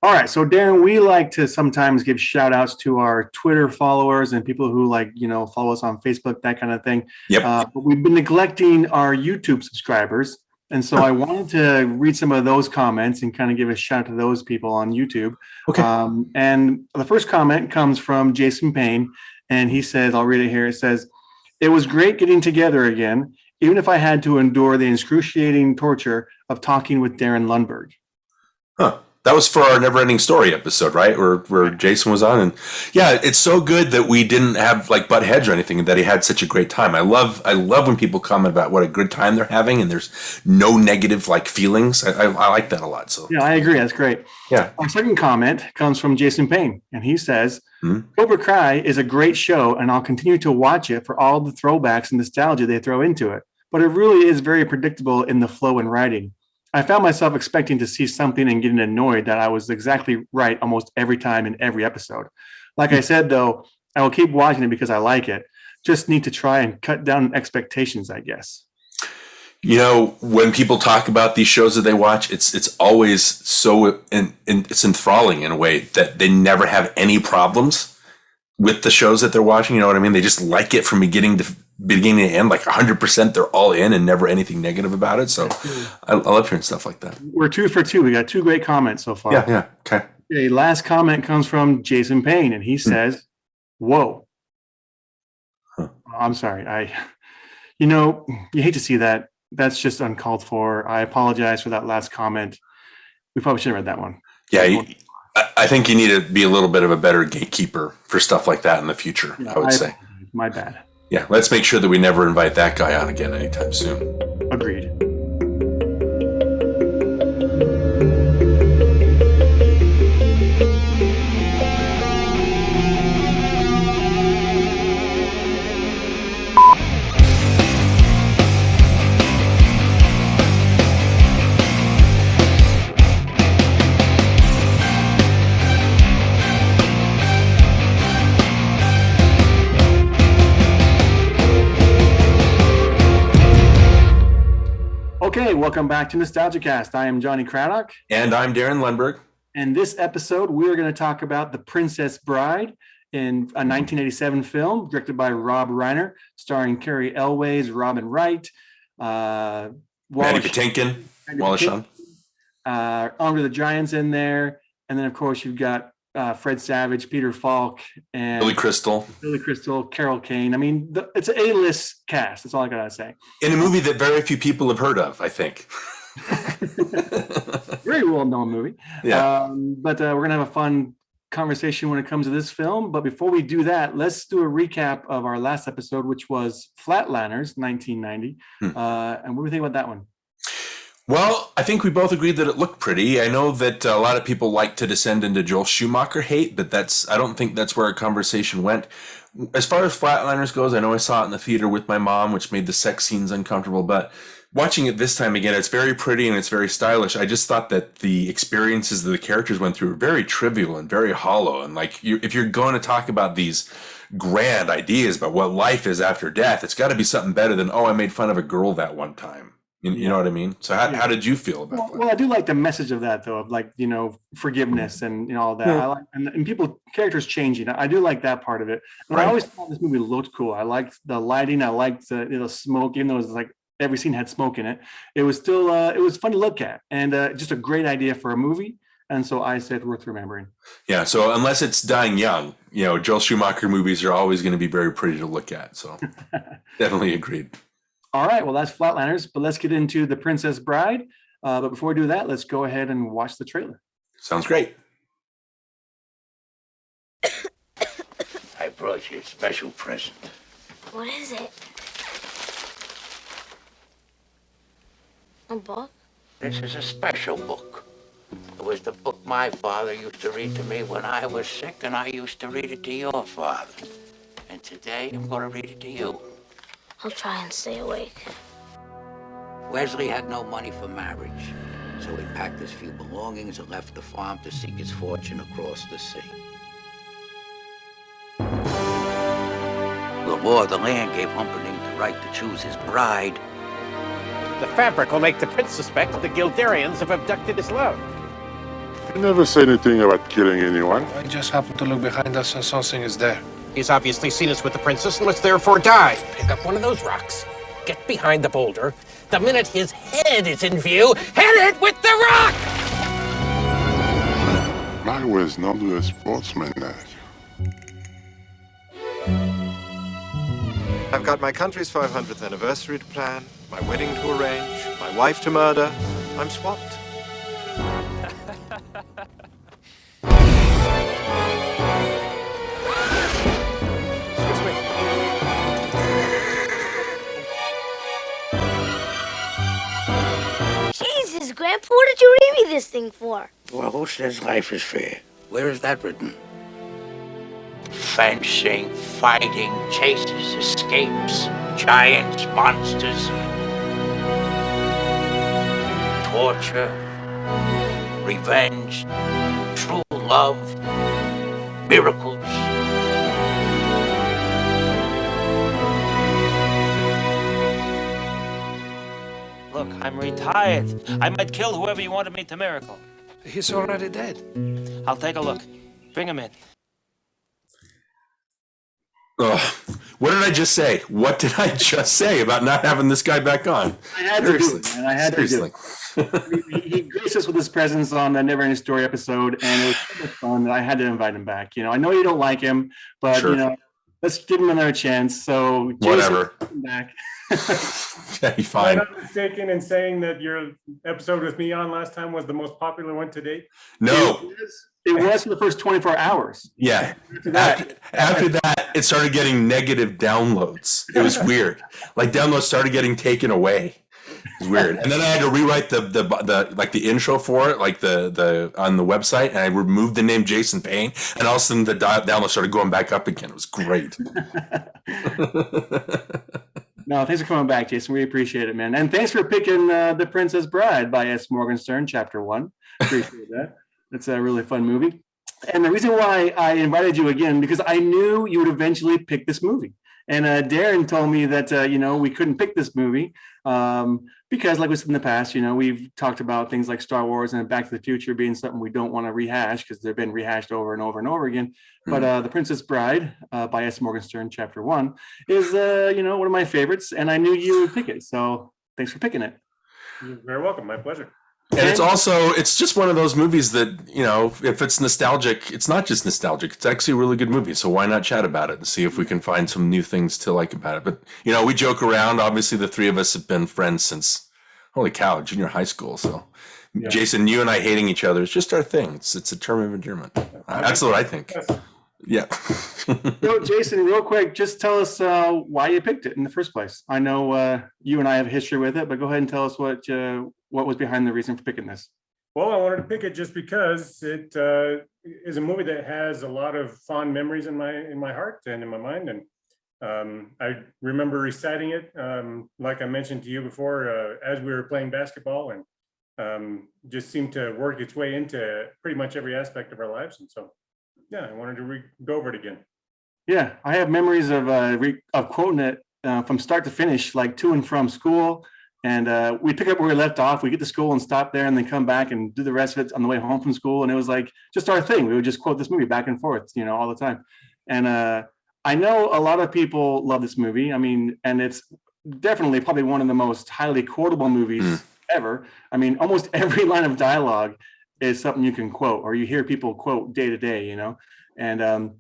All right, so Darren, we like to sometimes give shout outs to our Twitter followers and people who follow us on Facebook, that kind of thing. Yep. But we've been neglecting our YouTube subscribers. And so I wanted to read some of those comments and kind of give a shout out to those people on YouTube. Okay. And the first comment comes from Jason Payne, and he says, I'll read it here. It says, "It was great getting together again, even if I had to endure the excruciating torture of talking with Darren Lundberg." Huh. That was for our Never-Ending Story episode, right? Where Jason was on. And yeah, it's so good that we didn't have like butt heads or anything and that he had such a great time. I love when people comment about what a good time they're having and there's no negative like feelings. I like that a lot. So yeah, I agree. That's great. Yeah. Our second comment comes from Jason Payne, and he says, Cobra Kai is a great show, and I'll continue to watch it for all the throwbacks and nostalgia they throw into it. But it really is very predictable in the flow and writing. I found myself expecting to see something and getting annoyed that I was exactly right almost every time in every episode. Like I said, though, I will keep watching it because I like it. Just need to try and cut down expectations, I guess. You know, when people talk about these shows that they watch, it's always so it's enthralling in a way that they never have any problems with the shows that they're watching. You know what I mean? They just like it from beginning to end, like 100%. They're all in and never anything negative about it. So I love hearing stuff like that. We're 2 for 2. We got 2 great comments so far. Yeah. Okay. A last comment comes from Jason Payne, and he says, "Whoa." Huh. I'm sorry. You hate to see that. That's just uncalled for. I apologize for that last comment. We probably should have read that one. Yeah, I think you need to be a little bit of a better gatekeeper for stuff like that in the future, I would say. My bad. Yeah, let's make sure that we never invite that guy on again anytime soon. Agreed. Okay, welcome back to NostalgiaCast. I am Jonny Craddock. And I'm Darren Lundberg. And this episode, we're going to talk about The Princess Bride, in a 1987 film directed by Rob Reiner, starring Carrie Elways, Robin Wright, Mandy Patinkin, Wallace Shawn. Andre the Giant's in there. And then, of course, you've got Fred Savage, Peter Falk, and Billy Crystal, Carol Kane. I mean, it's an A-list cast. That's all I gotta say. In a movie that very few people have heard of, I think. Very well-known movie. Yeah. But we're gonna have a fun conversation when it comes to this film. But before we do that, let's do a recap of our last episode, which was Flatliners, 1990. And what do we think about that one? Well, I think we both agreed that it looked pretty. I know that a lot of people like to descend into Joel Schumacher hate, but I don't think that's where our conversation went. As far as Flatliners goes, I know I saw it in the theater with my mom, which made the sex scenes uncomfortable, but watching it this time again, it's very pretty and it's very stylish. I just thought that the experiences that the characters went through were very trivial and very hollow. And like, if you're going to talk about these grand ideas about what life is after death, it's got to be something better than, oh, I made fun of a girl that one time. You know what I mean? So how did you feel about that? Well, I do like the message of that, though, of like, forgiveness and all that. I like and people, characters changing. I do like that part of it. And I always thought this movie looked cool. I liked the lighting. I liked the smoke, even though it was like every scene had smoke in it. It was still it was fun to look at, and just a great idea for a movie. And so I said, worth remembering. Yeah. So unless it's dying young, Joel Schumacher movies are always going to be very pretty to look at. So definitely agreed. All right, well, that's Flatliners, but let's get into The Princess Bride. But before we do that, let's go ahead and watch the trailer. Sounds great. I brought you a special present. What is it? A book? This is a special book. It was the book my father used to read to me when I was sick, and I used to read it to your father. And today, I'm going to read it to you. I'll try and stay awake. Wesley had no money for marriage, so he packed his few belongings and left the farm to seek his fortune across the sea. The law of the land gave Humperdinck the right to choose his bride. The fabric will make the prince suspect the Gildarians have abducted his love. I never say anything about killing anyone. I just happened to look behind us and something is there. He's obviously seen us with the princess and must therefore die. Pick up one of those rocks, get behind the boulder. The minute his head is in view, hit it with the rock! I was not a sportsman. I've got my country's 500th anniversary to plan, my wedding to arrange, my wife to murder. I'm swamped. Jesus, Grandpa, what did you read me this thing for? Well, who says life is fair? Where is that written? Fencing, fighting, chases, escapes, giants, monsters, torture, revenge, true love, miracles. Look, I'm retired. I might kill whoever you want to meet the miracle. He's already dead. I'll take a look. Bring him in. Ugh. What did I just say? What did I just say about not having this guy back on? I had to do it, man. I had to do it. He graced us with his presence on the Never Ending Story episode, and it was so much fun that I had to invite him back. I know you don't like him, but Sure. let's give him another chance. So Jason, Whatever. come back. Okay, Am I fine. not mistaken in saying that your episode with me on last time was the most popular one to date? No. It was for the first 24 hours. Yeah. After that, it started getting negative downloads. It was weird. Like downloads started getting taken away. It was weird. And then I had to rewrite the intro for it, like the on the website, and I removed the name Jason Payne, and all of a sudden the download started going back up again. It was great. No, thanks for coming back, Jason. We appreciate it, man. And thanks for picking The Princess Bride by S. Morgenstern, Chapter 1. Appreciate that. It's a really fun movie. And the reason why I invited you again, because I knew you would eventually pick this movie. And Darin told me that, we couldn't pick this movie because, like we said in the past, we've talked about things like Star Wars and Back to the Future being something we don't want to rehash because they've been rehashed over and over and over again. But The Princess Bride by S. Morgenstern, Chapter 1 is, one of my favorites. And I knew you would pick it. So thanks for picking it. You're very welcome. My pleasure. And it's just one of those movies that, if it's nostalgic, it's not just nostalgic. It's actually a really good movie. So why not chat about it and see if we can find some new things to like about it. But, we joke around. Obviously, the three of us have been friends since, holy cow, junior high school. So, yeah. Jason, you and I hating each other is just our thing. It's a term of endearment. That's what I think. Yeah. So, Jason, real quick, just tell us why you picked it in the first place. I know you and I have a history with it, but go ahead and tell us what was behind the reason for picking this. Well, I wanted to pick it just because it is a movie that has a lot of fond memories in my heart and in my mind. And I remember reciting it, like I mentioned to you before, as we were playing basketball, and just seemed to work its way into pretty much every aspect of our lives. And so, yeah, I wanted to go over it again. Yeah, I have memories of quoting it from start to finish, like to and from school. And we pick up where we left off. We get to school and stop there and then come back and do the rest of it on the way home from school. And it was like just our thing. We would just quote this movie back and forth, all the time. And I know a lot of people love this movie. I mean, and it's definitely probably one of the most highly quotable movies ever. I mean, almost every line of dialogue is something you can quote or you hear people quote day to day, And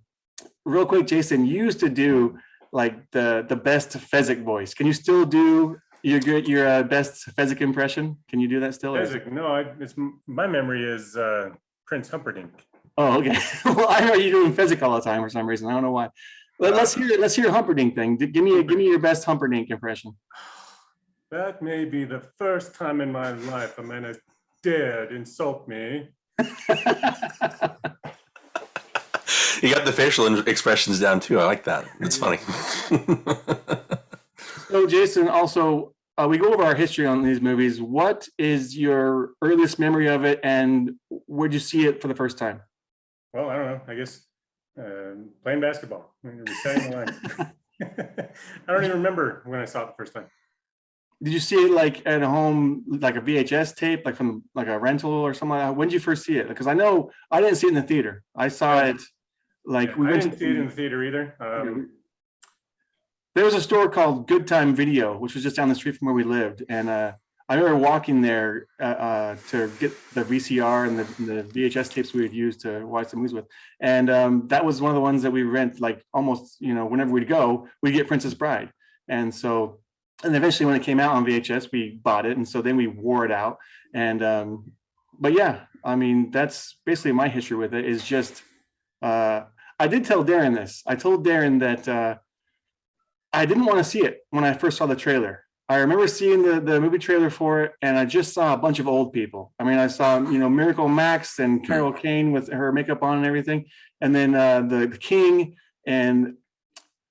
real quick, Jason, you used to do like the best Fezzik voice. Can you still do your best Fezzik impression? Can you do that still? Fezzik? No, my memory is Prince Humperdinck. Oh, okay. Well, I know you're doing Fezzik all the time for some reason. I don't know why. Let's hear Humperdinck thing. Give me your best Humperdinck impression. That may be the first time in my life a man has dared insult me. You got the facial expressions down too. I like that. It's funny. So, Jason, also, we go over our history on these movies. What is your earliest memory of it, and where'd you see it for the first time? Well, I don't know. I guess playing basketball. Reciting the line. I don't even remember when I saw it the first time. Did you see it like at home, like a VHS tape, like from like a rental or something like that? When did you first see it? Because I know I didn't see it in the theater. I saw it like we I went didn't see it in the theater either. there was a store called Good Time Video, which was just down the street from where we lived, and I remember walking there to get the VCR and the VHS tapes we would use to watch the movies with, and that was one of the ones that we rent like almost whenever we'd go, we'd get Princess Bride, and so. And eventually when it came out on VHS, we bought it. And so then we wore it out. And, but yeah, I mean, that's basically my history with it is just, I did tell Darin this. I told Darin that I didn't want to see it when I first saw the trailer. I remember seeing the movie trailer for it, and I just saw a bunch of old people. I mean, I saw, Miracle Max and Carol Kane with her makeup on and everything. And then the King and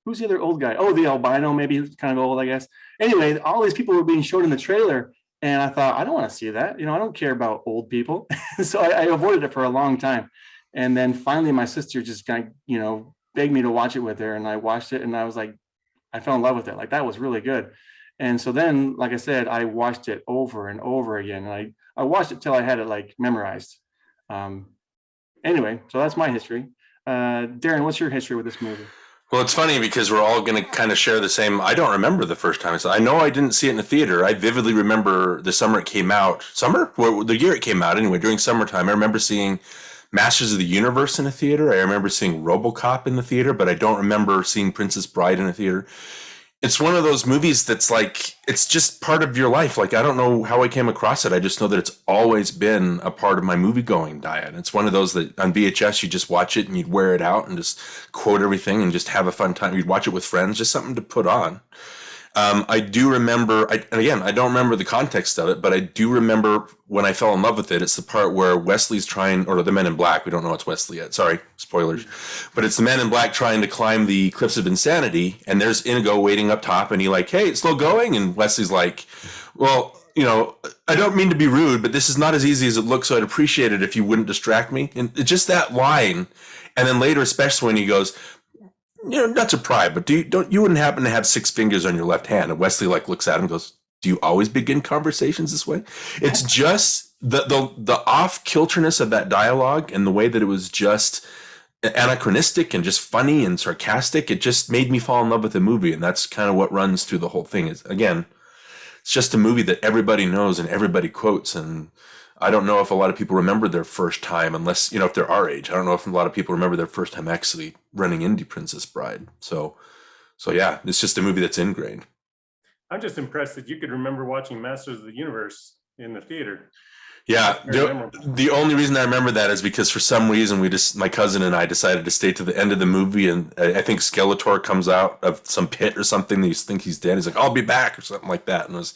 who's the other old guy? Oh, the albino, maybe he's kind of old, I guess. Anyway, all these people were being shown in the trailer, and I thought, I don't want to see that. I don't care about old people. So I avoided it for a long time. And then finally, my sister just kind of, begged me to watch it with her, and I watched it, and I was like, I fell in love with it. Like, that was really good. And so then, like I said, I watched it over and over again. And I watched it till I had it like memorized. Anyway, so that's my history. Darin, what's your history with this movie? Well, it's funny because we're all going to kind of share the same. I don't remember the first time. I know I didn't see it in the theater. I vividly remember the summer it came out. Summer? Well, the year it came out, anyway, during summertime. I remember seeing Masters of the Universe in a theater. I remember seeing RoboCop in the theater, but I don't remember seeing Princess Bride in a theater. It's one of those movies that's like, it's just part of your life. Like, I don't know how I came across it. I just know that it's always been a part of my movie-going diet. It's one of those that on VHS, you just watch it and you'd wear it out and just quote everything and just have a fun time. You'd watch it with friends, just something to put on. I do remember, and again, I don't remember the context of it, but I do remember when I fell in love with it. It's the part where Wesley's trying, or the Men in Black, we don't know it's Wesley yet, sorry, spoilers, but it's the Men in Black trying to climb the Cliffs of Insanity, and there's Inigo waiting up top, and he like, hey, it's still going, and Wesley's like, well, I don't mean to be rude, but this is not as easy as it looks, so I'd appreciate it if you wouldn't distract me. And it's just that line, and then later, especially when he goes, not to pry, but you wouldn't happen to have 6 fingers on your left hand? And Wesley like looks at him and goes, do you always begin conversations this way? It's just the off kilterness of that dialogue and the way that it was just anachronistic and just funny and sarcastic. It just made me fall in love with the movie. And that's kind of what runs through the whole thing. Is again, it's just a movie that everybody knows and everybody quotes. And I don't know if a lot of people remember their first time, unless, if they're our age. I don't know if a lot of people remember their first time actually running into Princess Bride. So yeah, it's just a movie that's ingrained. I'm just impressed that you could remember watching Masters of the Universe in the theater. Yeah, the only reason I remember that is because for some reason my cousin and I decided to stay to the end of the movie, and I think Skeletor comes out of some pit or something. You think he's dead. He's like, I'll be back, or something like that. And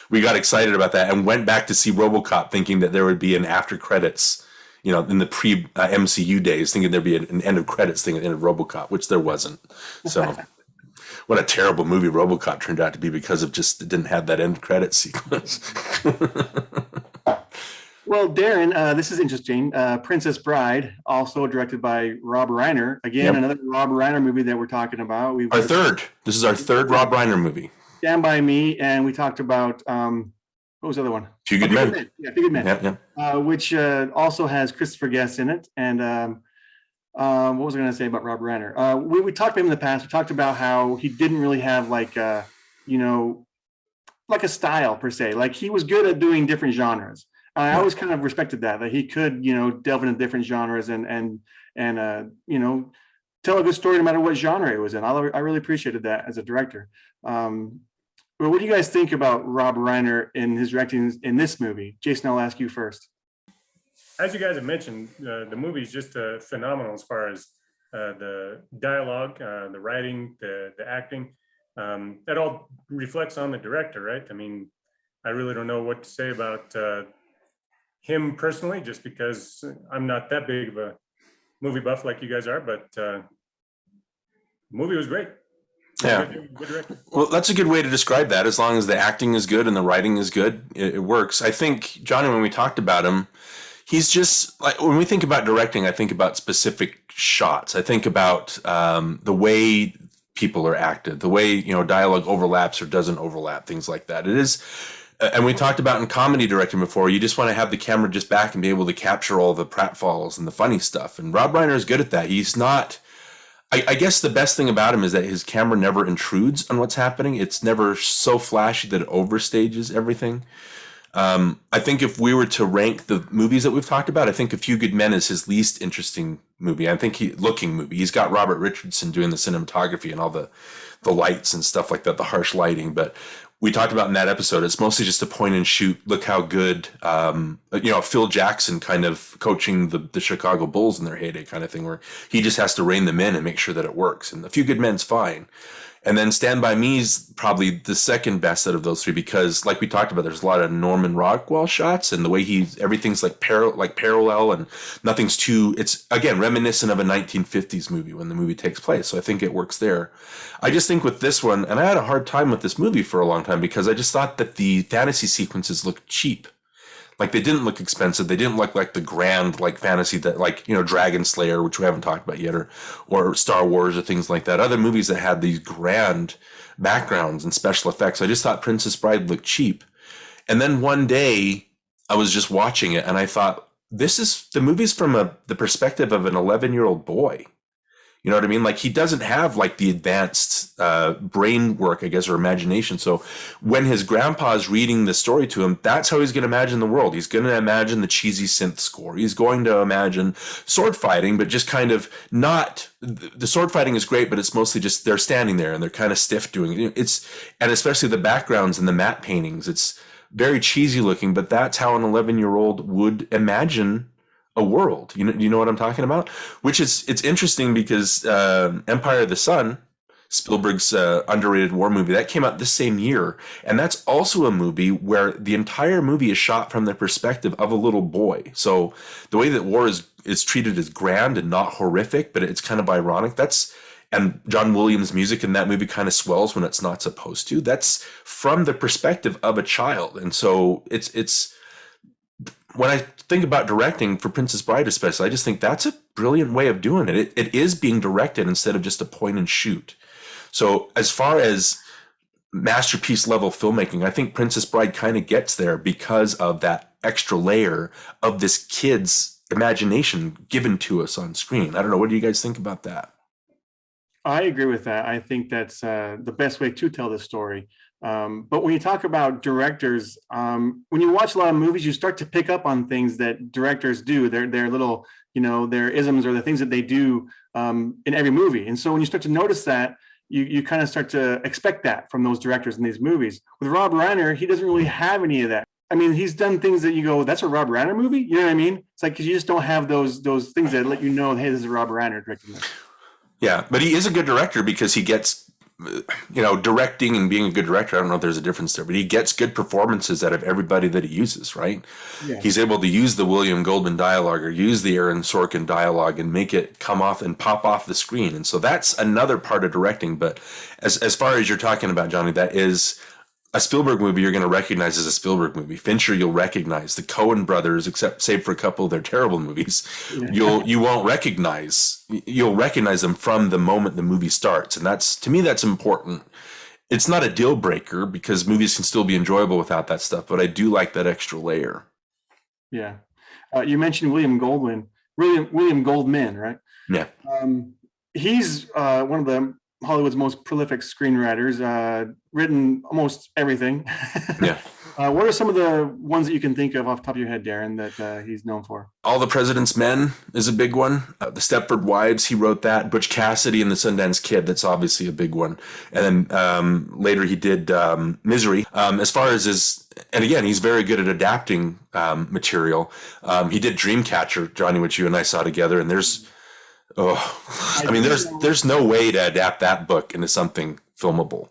we got excited about that and went back to see RoboCop thinking that there would be an after credits, in the pre-MCU days, thinking there'd be an end of credits thing at the end of RoboCop, which there wasn't. So what a terrible movie RoboCop turned out to be because of just it didn't have that end credit sequence. Well, Darin, this is interesting. Princess Bride, also directed by Rob Reiner. Again, Another Rob Reiner movie that we're talking about. This is our third Rob Reiner movie. Stand By Me, and we talked about what was the other one? Few Good Men. Yeah, Few Good Men. Yeah. Which also has Christopher Guest in it. And what was I going to say about Rob Reiner? We talked about him in the past. We talked about how he didn't really have like a style per se. Like he was good at doing different genres. I always kind of respected that he could delve into different genres and tell a good story no matter what genre it was in. I really appreciated that as a director. Well, what do you guys think about Rob Reiner in his directing in this movie? Jason, I'll ask you first. As you guys have mentioned, the movie is just phenomenal as far as the dialogue, the writing, the acting. That all reflects on the director, right? I mean, I really don't know what to say about him personally, just because I'm not that big of a movie buff like you guys are, but the movie was great. Yeah. Well, that's a good way to describe that. As long as the acting is good and the writing is good, it works. I think, Jonny, when we talked about him, he's just like, when we think about directing, I think about specific shots. I think about the way people are acted, the way, dialogue overlaps or doesn't overlap, things like that. It is, and we talked about in comedy directing before, you just want to have the camera just back and be able to capture all the pratfalls and the funny stuff. And Rob Reiner is good at that. He's not, I guess the best thing about him is that his camera never intrudes on what's happening. It's never so flashy that it overstages everything. I think if we were to rank the movies that we've talked about, I think A Few Good Men is his least interesting movie. I think looking movie. He's got Robert Richardson doing the cinematography and all the lights and stuff like that, the harsh lighting. But we talked about in that episode, it's mostly just a point and shoot. Look how good, Phil Jackson kind of coaching the Chicago Bulls in their heyday kind of thing, where he just has to rein them in and make sure that it works. And A Few Good Men's fine. And then Stand By Me's probably the second best out of those three, because like we talked about, there's a lot of Norman Rockwell shots, and the way everything's like parallel, and nothing's too, it's again reminiscent of a 1950s movie when the movie takes place. So I think it works there. I just think with this one, and I had a hard time with this movie for a long time because I just thought that the fantasy sequences looked cheap. Like they didn't look expensive. They didn't look like the grand fantasy that Dragon Slayer, which we haven't talked about yet, or Star Wars or things like that. Other movies that had these grand backgrounds and special effects. I just thought Princess Bride looked cheap. And then one day I was just watching it and I thought, the movie's from the perspective of an 11-year-old boy. You know what I mean? Like he doesn't have the advanced brain work, I guess, or imagination. So when his grandpa's reading the story to him, that's how he's going to imagine the world. He's going to imagine the cheesy synth score. He's going to imagine sword fighting, but just kind of not. The sword fighting is great, but it's mostly just they're standing there and they're kind of stiff doing it. And especially the backgrounds and the matte paintings. It's very cheesy looking, but that's how an 11-year-old would imagine a world. You know what I'm talking about? It's interesting because Empire of the Sun, Spielberg's underrated war movie, that came out this same year, and that's also a movie where the entire movie is shot from the perspective of a little boy. So the way that war is treated as grand and not horrific, but it's kind of ironic. And John Williams' music in that movie kind of swells when it's not supposed to. That's from the perspective of a child, and so it's. When I think about directing for Princess Bride especially, I just think that's a brilliant way of doing it. It is being directed instead of just a point and shoot. So as far as masterpiece level filmmaking, I think Princess Bride kind of gets there because of that extra layer of this kid's imagination given to us on screen. I don't know. What do you guys think about that? I agree with that. I think that's the best way to tell the story. But when you talk about directors, when you watch a lot of movies, you start to pick up on things that directors do. Their little, their isms or the things that they do in every movie. And so when you start to notice that, you kind of start to expect that from those directors in these movies. With Rob Reiner, he doesn't really have any of that. I mean, he's done things that you go, that's a Rob Reiner movie? You know what I mean? It's like, because you just don't have those things that let you know, hey, this is Rob Reiner directing this. Yeah, but he is a good director because he gets, directing and being a good director. I don't know if there's a difference there, but he gets good performances out of everybody that he uses, right? Yeah. He's able to use the William Goldman dialogue or use the Aaron Sorkin dialogue and make it come off and pop off the screen. And so that's another part of directing. But as far as you're talking about, Johnny, that is a Spielberg movie you're going to recognize as a Spielberg movie. Fincher, you'll recognize. The Coen brothers, save for a couple of their terrible movies, you won't recognize. You'll recognize them from the moment the movie starts, and to me that's important. It's not a deal breaker because movies can still be enjoyable without that stuff, but I do like that extra layer. Yeah, you mentioned William Goldman, right? Yeah, he's one of the Hollywood's most prolific screenwriters, written almost everything. Yeah. What are some of the ones that you can think of off the top of your head, Darin, that he's known for? All the President's Men is a big one. The Stepford Wives, he wrote that. Butch Cassidy and the Sundance Kid, that's obviously a big one. And then later he did Misery. As far as and again, he's very good at adapting material. He did Dreamcatcher, Johnny, which you and I saw together, and there's there's no way to adapt that book into something filmable.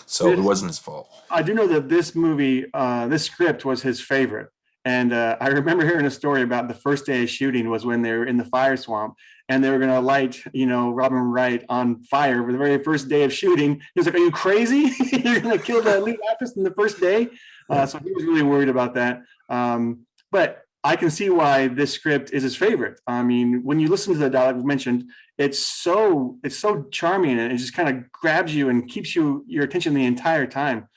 So it wasn't his fault. I do know that this movie, this script was his favorite. And I remember hearing a story about the first day of shooting was when they were in the fire swamp and they were going to light, Robin Wright on fire for the very first day of shooting. He was like, are you crazy? You're going to kill the lead actress in the first day? So he was really worried about that. But I can see why this script is his favorite. I mean, when you listen to the dialogue we mentioned, it's so charming, and it just kind of grabs you and keeps your attention the entire time.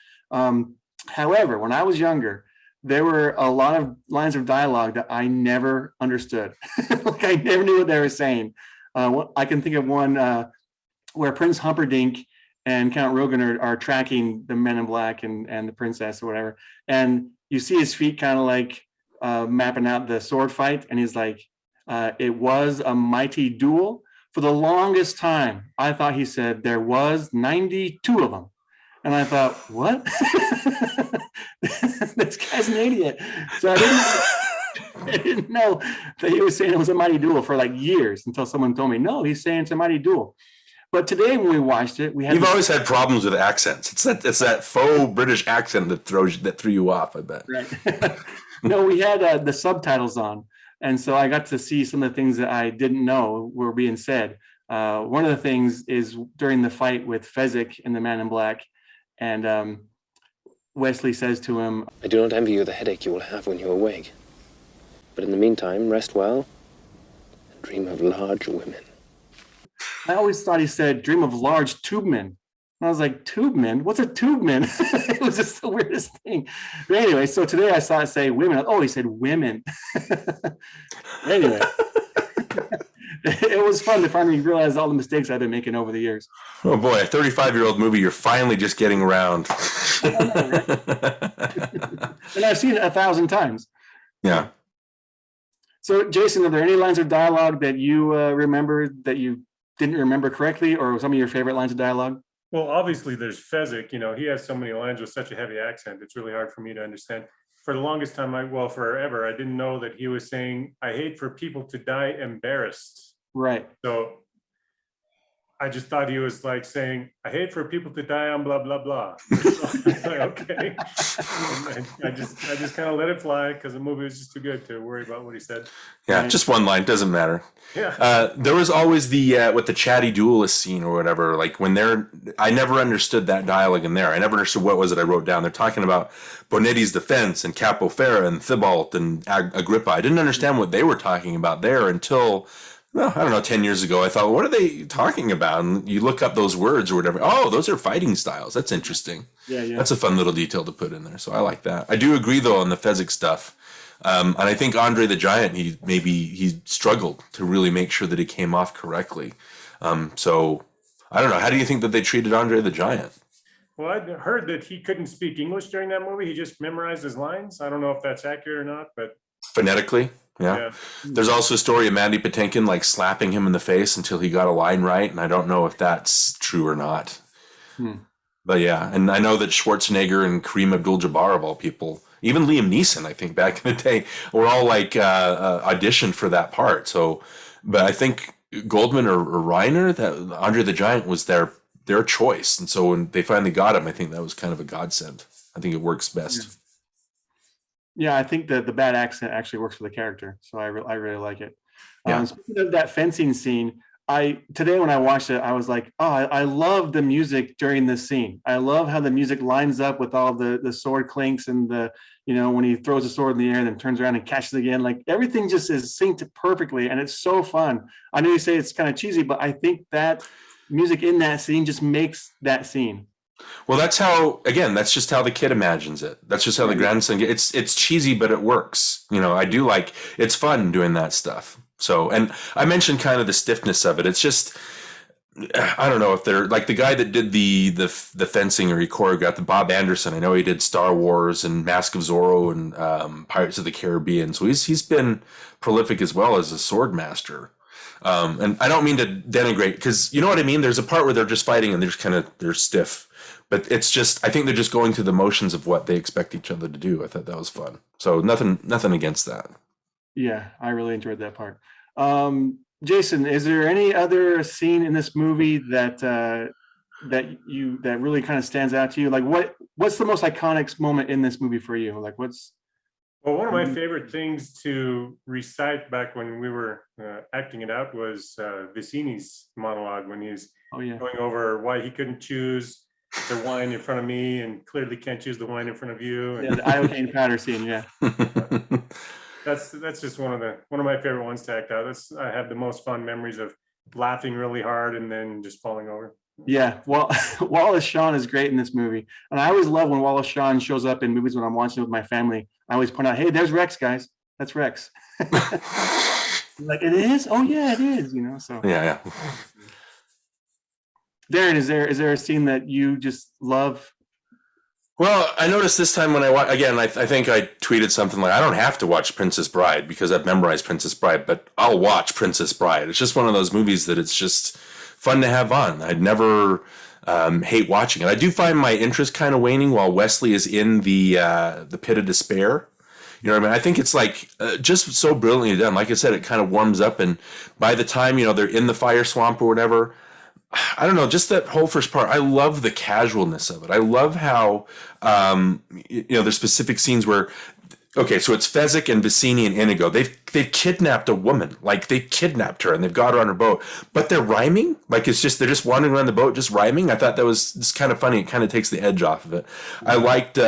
However, when I was younger, there were a lot of lines of dialogue that I never understood. Like I never knew what they were saying. I can think of one where Prince Humperdinck and Count Rogan are tracking the men in black and the princess or whatever. And you see his feet kind of like mapping out the sword fight. And he's like, it was a mighty duel. For the longest time, I thought he said there was 92 of them. And I thought, what? This guy's an idiot. So I didn't know that he was saying it was a mighty duel for like years until someone told me, no, he's saying it's a mighty duel. But today when we watched it, You've always had problems with accents. It's that faux British accent that threw you off, I bet. Right. No, we had the subtitles on. And so I got to see some of the things that I didn't know were being said. One of the things is during the fight with Fezzik and the Man in Black. And Wesley says to him, I do not envy you the headache you will have when you awake. But in the meantime, rest well and dream of large women. I always thought he said, dream of large tubemen. And I was like, tubemen? What's a tubeman? It was just the weirdest thing. But anyway, so today I saw it say women. Oh, he said women. Anyway, it was fun to finally realize all the mistakes I've been making over the years. Oh boy, a 35-year-old movie, you're finally just getting around. And I've seen it 1,000 times. Yeah. So, Jason, are there any lines of dialogue that you remember that you didn't remember correctly, or some of your favorite lines of dialogue? Well, obviously there's Fezzik. He has so many lines with such a heavy accent. It's really hard for me to understand. For the longest time, forever, I didn't know that he was saying, I hate for people to die embarrassed. Right. So I just thought he was like saying, I hate for people to die on blah, blah, blah. So I was like, okay. I just kind of let it fly because the movie was just too good to worry about what he said. Yeah, just one line, doesn't matter. Yeah. There was always the with the chatty duelist scene or whatever, like when I never understood that dialogue in there. I never understood what was it I wrote down. They're talking about Bonetti's defense and Capo Ferra and Thibault and Agrippa. I didn't understand what they were talking about there until, well, I don't know, 10 years ago. I thought, what are they talking about? And you look up those words or whatever. Oh, those are fighting styles. That's interesting. Yeah. That's a fun little detail to put in there. So I like that. I do agree, though, on the Fezzik stuff. And I think Andre the Giant, he struggled to really make sure that it came off correctly. So I don't know. How do you think that they treated Andre the Giant? Well, I'd heard that he couldn't speak English during that movie. He just memorized his lines. I don't know if that's accurate or not, but phonetically. Yeah. There's also a story of Mandy Patinkin like slapping him in the face until he got a line right, and I don't know if that's true or not. But yeah, and I know that Schwarzenegger and Kareem Abdul-Jabbar, of all people, even Liam Neeson, I think back in the day, were all like auditioned for that part. So, but I think Goldman or Reiner, that Andre the Giant was their choice, and so when they finally got him, I think that was kind of a godsend. I think it works best. Yeah, I think that the bad accent actually works for the character, so I really like it. Yeah. Speaking of that fencing scene, today when I watched it, I was like, oh, I love the music during this scene. I love how the music lines up with all the sword clinks and when he throws the sword in the air and then turns around and catches it again. Like everything just is synced perfectly, and it's so fun. I know you say it's kind of cheesy, but I think that music in that scene just makes that scene. Well, that's just how the kid imagines it. That's just how the grandson gets. It's cheesy, but it works. I do like, it's fun doing that stuff. So, and I mentioned kind of the stiffness of it. It's just, I don't know if they're like the guy that did the fencing or he choreographed the Bob Anderson. I know he did Star Wars and Mask of Zorro and Pirates of the Caribbean. So he's been prolific as well as a sword master. And I don't mean to denigrate, because you know what I mean? There's a part where they're just fighting and they're stiff. But it's just, I think they're just going through the motions of what they expect each other to do. I thought that was fun. So nothing against that. Yeah, I really enjoyed that part. Jason, is there any other scene in this movie that really kind of stands out to you? Like what's the most iconic moment in this movie for you? Like Well, one of my favorite things to recite back when we were acting it out was Vicini's monologue when he's going over why he couldn't choose the wine in front of me and clearly can't choose the wine in front of you. And the iocane powder scene, yeah. That's just one of my favorite ones to act out. I have the most fun memories of laughing really hard and then just falling over. Yeah, well, Wallace Shawn is great in this movie, and I always love when Wallace Shawn shows up in movies when I'm watching it with my family. I always point out, "Hey, there's Rex, guys. That's Rex." Like, it is? Oh yeah, it is. So Yeah. Darin, is there a scene that you just love? Well, I noticed this time when I watch again. I think I tweeted something like, "I don't have to watch Princess Bride because I've memorized Princess Bride, but I'll watch Princess Bride." It's just one of those movies that it's just fun to have on. I'd never hate watching it. I do find my interest kind of waning while Wesley is in the pit of despair. You know what I mean? I think it's like just so brilliantly done. Like I said, it kind of warms up, and by the time they're in the fire swamp or whatever, I don't know, just that whole first part. I love the casualness of it. I love how there's specific scenes where, okay, so it's Fezzik and Vicini and Inigo. They've kidnapped a woman, like they kidnapped her and they've got her on her boat, but they're rhyming. Like they're just wandering around the boat, just rhyming. I thought that was just kind of funny. It kind of takes the edge off of it. I liked.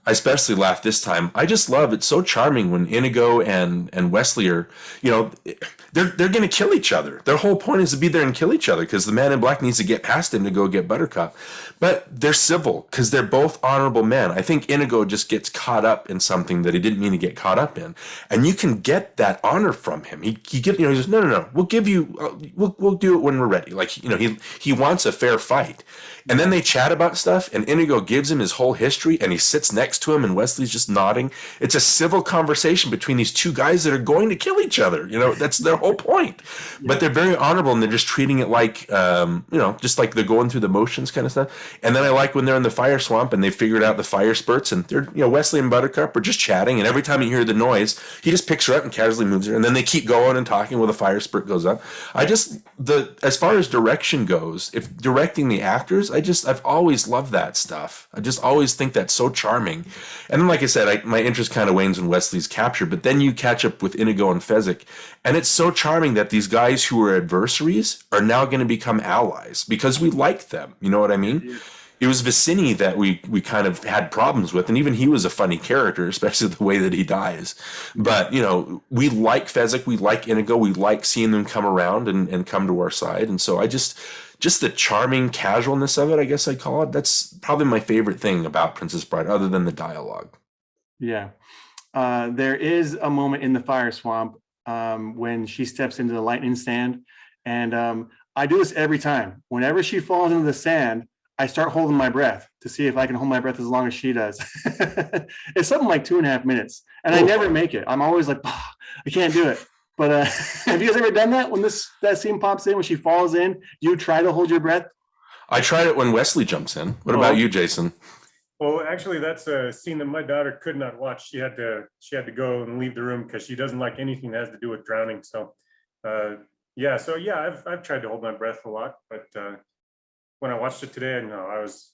I especially laughed this time. I just love it's so charming when Inigo and Wesley are, they're going to kill each other. Their whole point is to be there and kill each other because the man in black needs to get past him to go get Buttercup. But they're civil because they're both honorable men. I think Inigo just gets caught up in something that he didn't mean to get caught up in, and you can get that honor from him. He says, no, we'll give you, we'll do it when we're ready. Like he wants a fair fight. And then they chat about stuff, and Inigo gives him his whole history, and he sits next to him, and Wesley's just nodding. It's a civil conversation between these two guys that are going to kill each other. That's their whole point. Yeah. But they're very honorable, and they're just treating it like, just like they're going through the motions kind of stuff. And then I like when they're in the fire swamp, and they figured out the fire spurts, and they're, Wesley and Buttercup are just chatting, and every time you hear the noise, he just picks her up and casually moves her, and then they keep going and talking while the fire spurt goes up. As far as direction goes, if directing the actors, I've always loved that stuff. I just always think that's so charming. And then, like I said, my interest kind of wanes when Wesley's captured, but then you catch up with Inigo and Fezzik, and it's so charming that these guys who were adversaries are now going to become allies because we like them. You know what I mean? Yeah. It was Vicini that we kind of had problems with, and even he was a funny character, especially the way that he dies. But, we like Fezzik, we like Inigo, we like seeing them come around and come to our side. And so just the charming casualness of it, I guess I'd call it. That's probably my favorite thing about Princess Bride, other than the dialogue. Yeah. There is a moment in the fire swamp when she steps into the lightning stand. And I do this every time. Whenever she falls into the sand, I start holding my breath to see if I can hold my breath as long as she does. It's something like 2.5 minutes. And I never make it. I'm always like, I can't do it. But have you guys ever done that when that scene pops in, when she falls in? Do you try to hold your breath? I tried it when Wesley jumps in. What about you, Jason? Well, actually, that's a scene that my daughter could not watch. She had to go and leave the room because she doesn't like anything that has to do with drowning. So, I've tried to hold my breath a lot, but when I watched it today, I was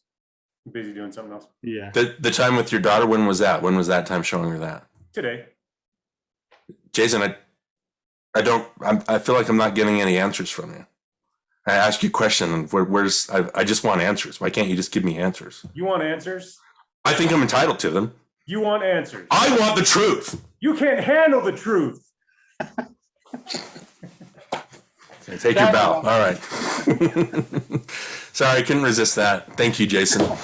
busy doing something else. Yeah. The time with your daughter, when was that? When was that time showing her that? Today. Jason, I feel like I'm not getting any answers from you. I ask you a question, and I just want answers. Why can't you just give me answers? You want answers? I think I'm entitled to them. You want answers? I want the truth. You can't handle the truth. Okay, take your bow. All right. Sorry, I couldn't resist that. Thank you, Jason. All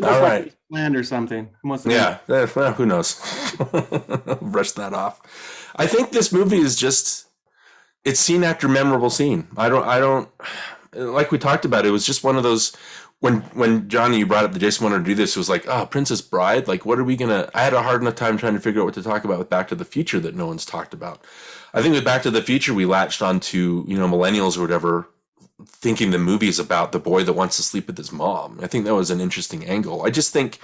right. Land or something. Yeah. Well, who knows? Brush that off. I think this movie is just, it's scene after memorable scene. I don't, like we talked about, it was just one of those, when Johnny, you brought up that Jason wanted to do this, it was like, Princess Bride, like, what are we gonna, I had a hard enough time trying to figure out what to talk about with Back to the Future that no one's talked about. I think with Back to the Future, we latched onto, millennials or whatever, thinking the movie is about the boy that wants to sleep with his mom. I think that was an interesting angle. I just think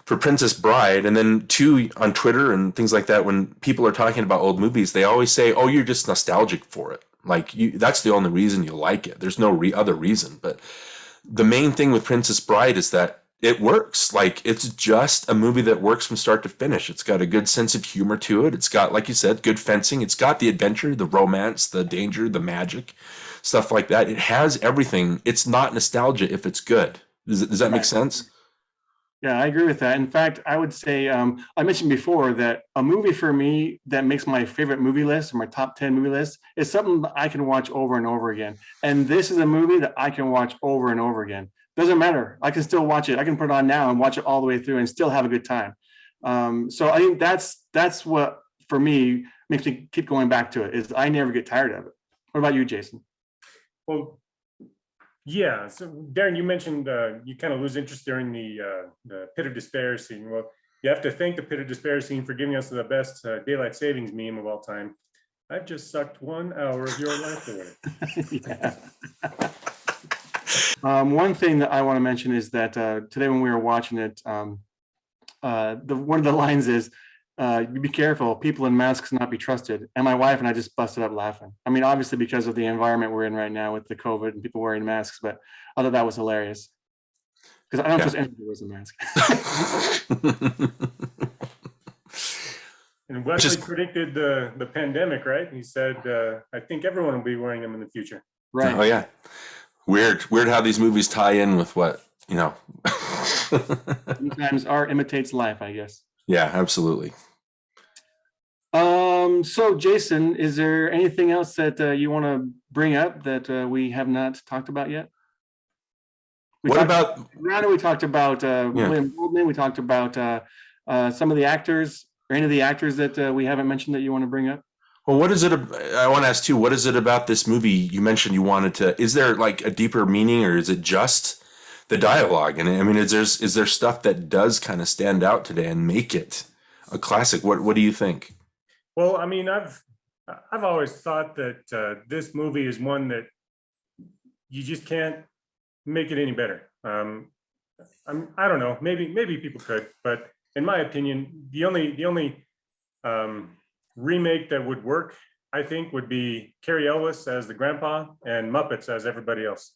for Princess Bride, and then too on Twitter and things like that, when people are talking about old movies, they always say, "Oh, you're just nostalgic for it. Like that's the only reason you like it. There's no other reason." But the main thing with Princess Bride is that it works. Like it's just a movie that works from start to finish. It's got a good sense of humor to it. It's got, like you said, good fencing. It's got the adventure, the romance, the danger, the magic, stuff like that. It has everything. It's not nostalgia if it's good. Does that make sense? Yeah, I agree with that. In fact, I would say I mentioned before that a movie for me that makes my favorite movie list or my top 10 movie list is something that I can watch over and over again. And this is a movie that I can watch over and over again. Doesn't matter. I can still watch it. I can put it on now and watch it all the way through and still have a good time. So I think that's what for me makes me keep going back to it. Is I never get tired of it. What about you, Jason? Well, yeah. So, Darin, you mentioned you kind of lose interest during the Pit of Despair scene. Well, you have to thank the Pit of Despair scene for giving us the best daylight savings meme of all time. I've just sucked 1 hour of your life away. Yeah. One thing that I want to mention is that today when we were watching it, one of the lines is, be careful, people in masks not be trusted. And my wife and I just busted up laughing. I mean, obviously because of the environment we're in right now with the COVID and people wearing masks, but I thought that was hilarious. Because I don't trust anybody who wears a mask. And Wesley predicted the pandemic, right? He said, I think everyone will be wearing them in the future. Right. Oh, yeah. Weird how these movies tie in with what, Sometimes art imitates life, I guess. Yeah, absolutely. So Jason, is there anything else that you want to bring up that we have not talked about yet? We talked about William Goldman. We talked about some of the actors, or any of the actors that we haven't mentioned that you want to bring up. Well, what is it? I want to ask too. What is it about this movie? You mentioned you wanted to. Is there like a deeper meaning, or is it just the dialogue? And I mean, is there stuff that does kind of stand out today and make it a classic? What do you think? Well, I mean, I've always thought that this movie is one that you just can't make it any better. I don't know. Maybe people could, but in my opinion, the only remake that would work, I think, would be Cary Elwes as the grandpa and Muppets as everybody else.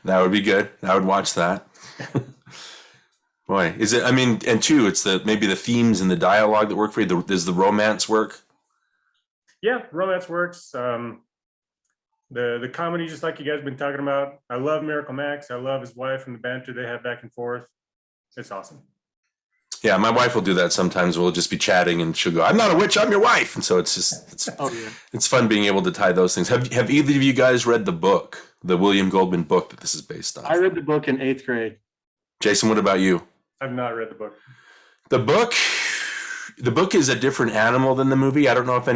That would be good. I would watch that. Boy, is it? I mean, and two, it's maybe the themes and the dialogue that work for you. Does the romance work? Yeah, romance works. The comedy, just like you guys have been talking about. I love Miracle Max. I love his wife and the banter they have back and forth. It's awesome. Yeah, my wife will do that sometimes. We'll just be chatting and she'll go, "I'm not a witch, I'm your wife." And so it's fun being able to tie those things. Have either of you guys read the book, the William Goldman book that this is based on? I read the book in 8th grade. Jason, what about you? I've not read the book. The book is a different animal than the movie. I don't know if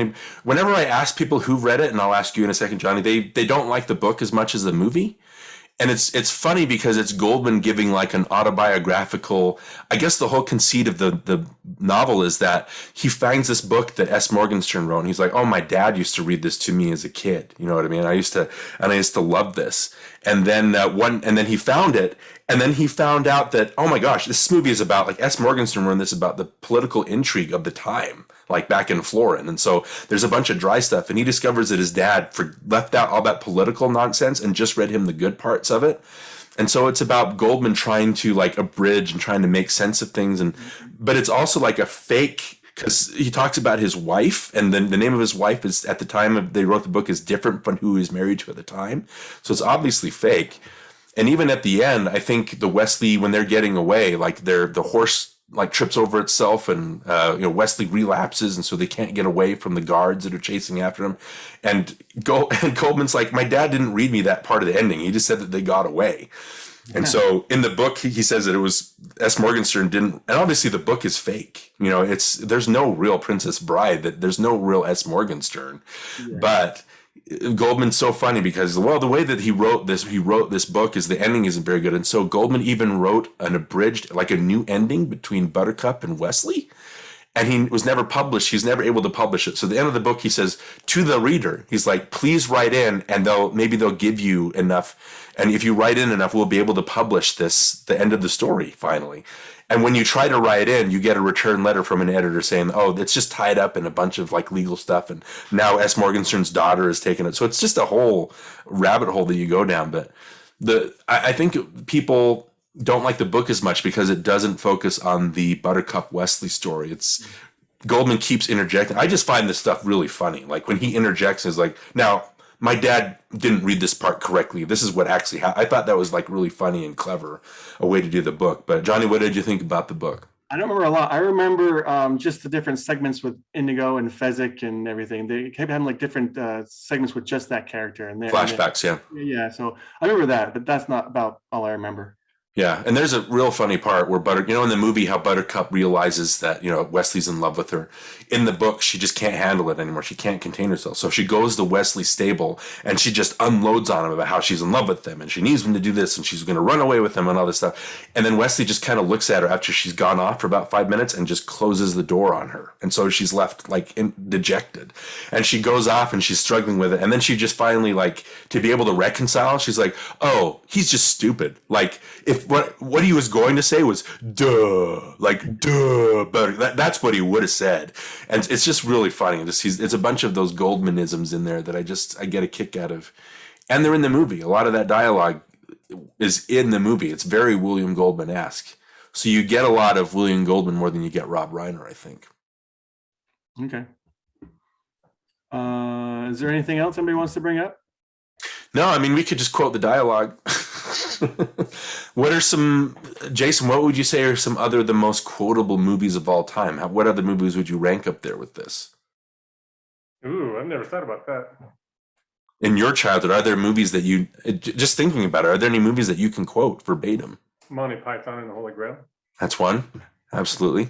whenever I ask people who've read it, and I'll ask you in a second, Johnny, they don't like the book as much as the movie. And it's funny because it's Goldman giving like an autobiographical, I guess the whole conceit of the novel is that he finds this book that S. Morgenstern wrote, and he's like, "Oh, my dad used to read this to me as a kid." You know what I mean? I used to love this. And then then he found it, and then he found out that, oh my gosh, this movie is about, like, S. Morgenstern wrote this about the political intrigue of the time, like back in Florin. And so there's a bunch of dry stuff, and he discovers that his dad left out all that political nonsense and just read him the good parts of it. And so it's about Goldman trying to like abridge and trying to make sense of things. But it's also like a fake, because he talks about his wife, and then the name of his wife is, at the time they wrote the book, is different from who he was married to at the time. So it's obviously fake. And even at the end, I think the Wesley, when they're getting away, like the horse like trips over itself, and Wesley relapses, and so they can't get away from the guards that are chasing after him. And Goldman's like, "My dad didn't read me that part of the ending. He just said that they got away." And so in the book, he says that it was S. Morgenstern didn't, and obviously the book is fake. There's no real Princess Bride, that there's no real S. Morgenstern. Yeah. But Goldman's so funny because, the way that he wrote this book is the ending isn't very good. And so Goldman even wrote an abridged, like a new ending between Buttercup and Wesley. And he was never published. He's never able to publish it. So at the end of the book, he says to the reader, he's like, "Please write in, and they'll give you enough. And if you write in enough, we'll be able to publish the end of the story finally." And when you try to write in, you get a return letter from an editor saying, "Oh, it's just tied up in a bunch of like legal stuff, and now S. Morgenstern's daughter has taken it." So it's just a whole rabbit hole that you go down. But I think people don't like the book as much because it doesn't focus on the Buttercup Wesley story. Goldman keeps interjecting. I just find this stuff really funny. Like when he interjects, is like, "Now, my dad didn't read this part correctly. This is what actually happened. I thought that was like really funny and clever, a way to do the book. But Johnny, what did you think about the book? I don't remember a lot. I remember just the different segments with Indigo and Fezzik and everything. They kept having like different segments with just that character and Flashbacks, yeah. Yeah, so I remember that, but that's not about all I remember. Yeah, and there's a real funny part where in the movie, how Buttercup realizes that, Wesley's in love with her. In the book, she just can't handle it anymore. She can't contain herself. So she goes to Wesley's stable and she just unloads on him about how she's in love with him and she needs him to do this and she's going to run away with him and all this stuff. And then Wesley just kind of looks at her after she's gone off for about 5 minutes and just closes the door on her. And so she's left dejected. And she goes off and she's struggling with it. And then she just finally, to be able to reconcile, she's like, oh, he's just stupid. If what he was going to say was duh, but that's what he would have said, and it's just really funny. It's a bunch of those Goldmanisms in there that I get a kick out of, and they're in the movie. A lot of that dialogue is in the movie. It's very William Goldman-esque, so you get a lot of William Goldman more than you get Rob Reiner, I think. Okay. Is there anything else anybody wants to bring up? No, I mean, we could just quote the dialogue. What are Jason, what would you say are the most quotable movies of all time? What other movies would you rank up there with this? Ooh, I've never thought about that. In your childhood, are there movies that just thinking about it, are there any movies that you can quote verbatim? Monty Python and the Holy Grail. That's one. Absolutely.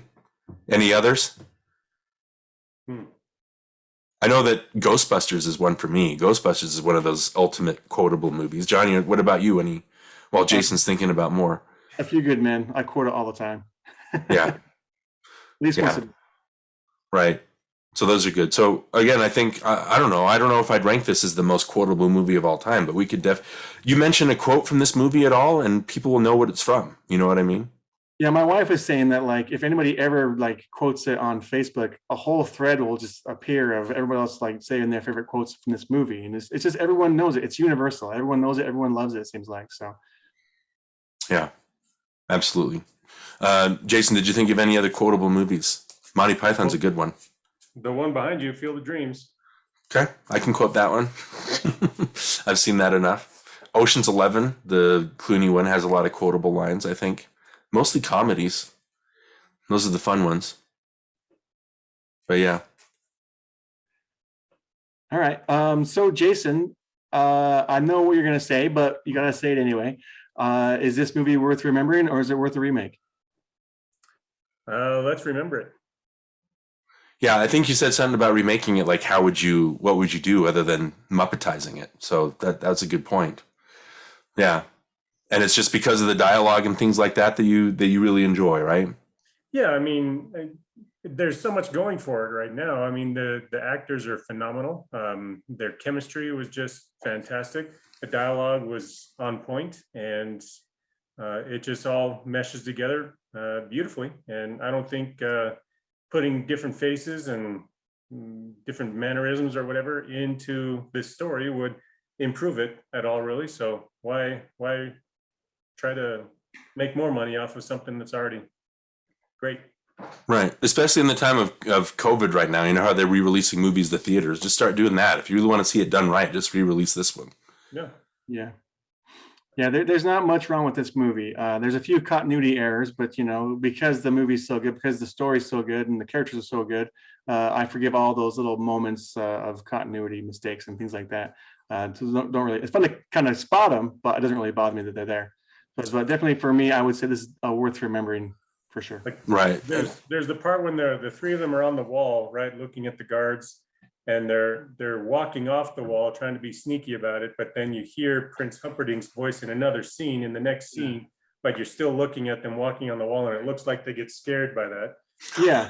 Any others? I know that Ghostbusters is one for me. Ghostbusters is one of those ultimate quotable movies. Johnny, what about you? While Jason's thinking about more. A Few Good Men. I quote it all the time. Yeah. At least once. Right. So those are good. So again, I think, I don't know if I'd rank this as the most quotable movie of all time, but we could you mention a quote from this movie at all and people will know what it's from. You know what I mean? Yeah, my wife is saying that if anybody ever quotes it on Facebook, a whole thread will just appear of everybody else saying their favorite quotes from this movie, and it's just everyone knows it. It's universal. Everyone knows it. Everyone loves it. It seems like so. Yeah, absolutely. Jason, did you think of any other quotable movies? Monty Python's a good one. The one behind you, Field of Dreams. Okay, I can quote that one. I've seen that enough. Ocean's 11, the Clooney one, has a lot of quotable lines, I think. Mostly comedies. Those are the fun ones. But yeah. All right. So Jason, I know what you're going to say, but you got to say it anyway. Is this movie worth remembering or is it worth a remake? Let's remember it. Yeah, I think you said something about remaking it. What would you do other than Muppetizing it? So that's a good point. Yeah. And it's just because of the dialogue and things like that you really enjoy, right? Yeah, I mean, there's so much going for it right now. I mean, the actors are phenomenal. Their chemistry was just fantastic. The dialogue was on point, and it just all meshes together beautifully. And I don't think putting different faces and different mannerisms or whatever into this story would improve it at all, really. So why try to make more money off of something that's already great? Right. Especially in the time of COVID right now. You know how they're re-releasing movies to theaters. Just start doing that. If you really want to see it done right, just re-release this one. Yeah. There's not much wrong with this movie. There's a few continuity errors, but because the movie's so good, because the story's so good and the characters are so good, I forgive all those little moments of continuity mistakes and things like that. So don't really. It's fun to kind of spot them, but it doesn't really bother me that they're there. But definitely for me, I would say this is worth remembering for sure. Right. There's the part when the three of them are on the wall, right, looking at the guards, and they're walking off the wall, trying to be sneaky about it. But then you hear Prince Humperdinck's voice in another scene, in the next scene, but you're still looking at them walking on the wall, and it looks like they get scared by that. Yeah.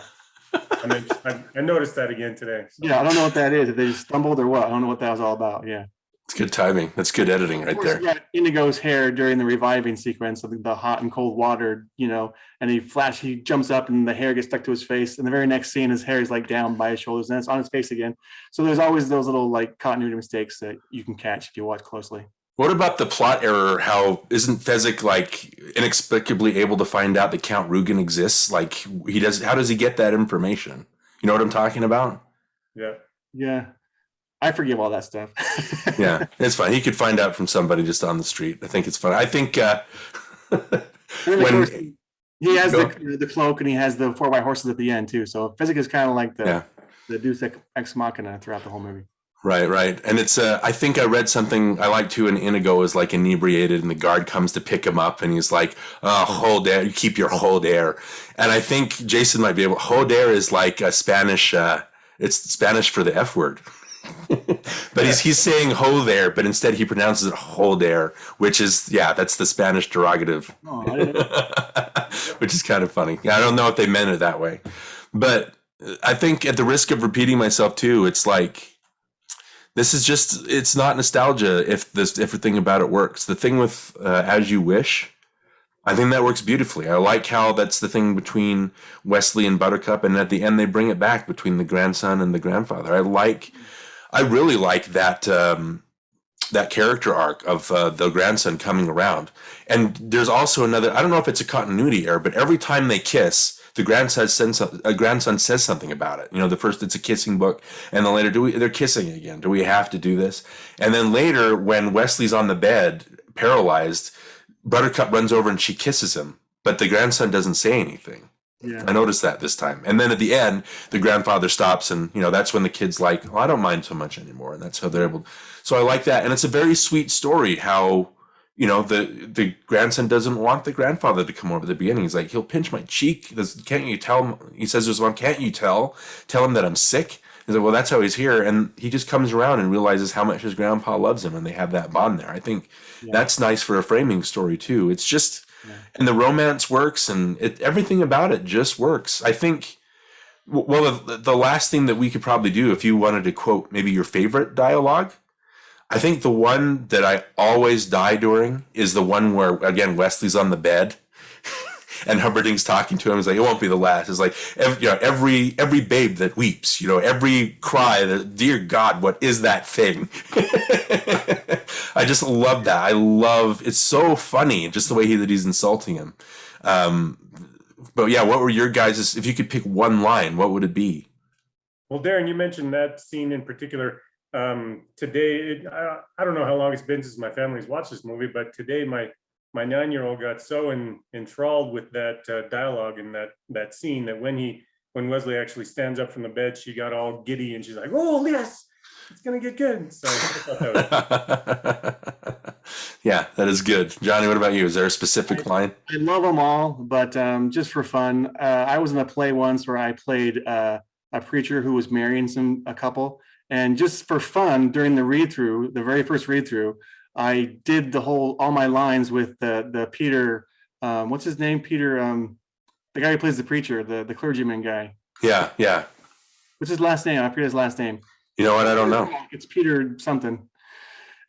I noticed that again today. So. Yeah, I don't know what that is. If they stumbled or what. I don't know what that was all about. Yeah. It's good timing. That's good editing right there. Yeah, Indigo's hair during the reviving sequence of the hot and cold water, and he jumps up and the hair gets stuck to his face. And the very next scene, his hair is down by his shoulders and it's on his face again. So there's always those little continuity mistakes that you can catch if you watch closely. What about the plot error? How isn't Fezzik inexplicably able to find out that Count Rugen exists? How does he get that information? You know what I'm talking about? Yeah. Yeah. I forgive all that stuff. Yeah, it's fine. He could find out from somebody just on the street. I think it's fun. I think when he has the cloak and he has the 4x horses at the end too. So Physic is kind of like the Deus Ex Machina throughout the whole movie. Right. And it's I think I read something I like too, and Inigo is like inebriated and the guard comes to pick him up and he's like, hold there, you keep your hold there. And I think Jason might be able, hold there is like a Spanish, it's Spanish for the F word. But he's saying ho there, but instead he pronounces it ho there, which is, that's the Spanish derogative, which is kind of funny. I don't know if they meant it that way, but I think at the risk of repeating myself too, it's like, this is just, it's not nostalgia if everything about it works. The thing with As You Wish, I think that works beautifully. I like how that's the thing between Wesley and Buttercup, and at the end they bring it back between the grandson and the grandfather. I really like that that character arc of the grandson coming around. And there's also another, I don't know if it's a continuity error, but every time they kiss, the grandson says something about it. You know, the first it's a kissing book, and then later they're kissing again. Do we have to do this? And then later when Wesley's on the bed, paralyzed, Buttercup runs over and she kisses him, but the grandson doesn't say anything. Yeah. I noticed that this time. And then at the end, the grandfather stops, and that's when the kid's like, I don't mind so much anymore. And that's how they're able. So I like that. And it's a very sweet story how, the grandson doesn't want the grandfather to come over at the beginning. He's like, he'll pinch my cheek. Can't you tell him? He says to his mom, can't you tell him that I'm sick? He's like, well, that's how he's here. And he just comes around and realizes how much his grandpa loves him, and they have that bond there. I think that's nice for a framing story too. It's just, and the romance works, and everything about it just works. I think, well, the last thing that we could probably do, if you wanted to quote maybe your favorite dialogue, I think the one that I always die during is the one where, again, Wesley's on the bed and Humperdinck's talking to him. He's like, it won't be the last. It's like, every babe that weeps, every cry that, dear God, what is that thing? I just love that. It's so funny, just the way that he's insulting him. But yeah, what were your guys', if you could pick one line, what would it be? Well, Darin, you mentioned that scene in particular. Today, I don't know how long it's been since my family's watched this movie, but today my 9-year-old got so enthralled with that dialogue in that scene that when Wesley actually stands up from the bed, she got all giddy and she's like, oh yes, it's gonna get good. So I thought that was yeah, that is good. Johnny, what about you? Is there a specific line? I love them all, but just for fun, I was in a play once where I played a preacher who was marrying a couple. And just for fun, during the read-through, the very first read-through, I did all my lines with the Peter, what's his name? Peter, the guy who plays the preacher, the clergyman guy. Yeah. What's his last name? I forget his last name. You know what? I don't know. It's Peter something.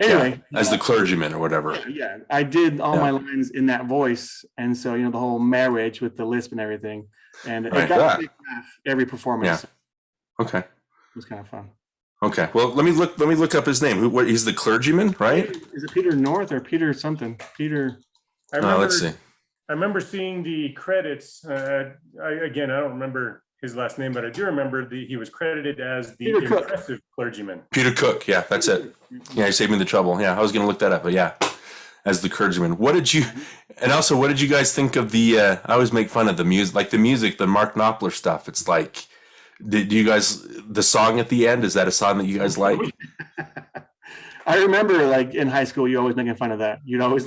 Anyway. As the clergyman or whatever. Yeah. I did all my lines in that voice. And so, the whole marriage with the lisp and everything. And it got a big laugh every performance. Yeah. Okay. It was kind of fun. Okay, well, let me look up his name. He's the clergyman, right? Is it Peter North or Peter something? Peter. Let's see. I remember seeing the credits. I don't remember his last name, but I do remember he was credited as the impressive clergyman. Peter Cook, yeah, that's it. Yeah, he saved me the trouble. Yeah, I was going to look that up, but yeah, as the clergyman. What did you guys think of the? I always make fun of the music, the Mark Knopfler stuff. It's like. Did you guys, the song at the end, is that a song that you guys like? I remember in high school, you always making fun of that. You'd always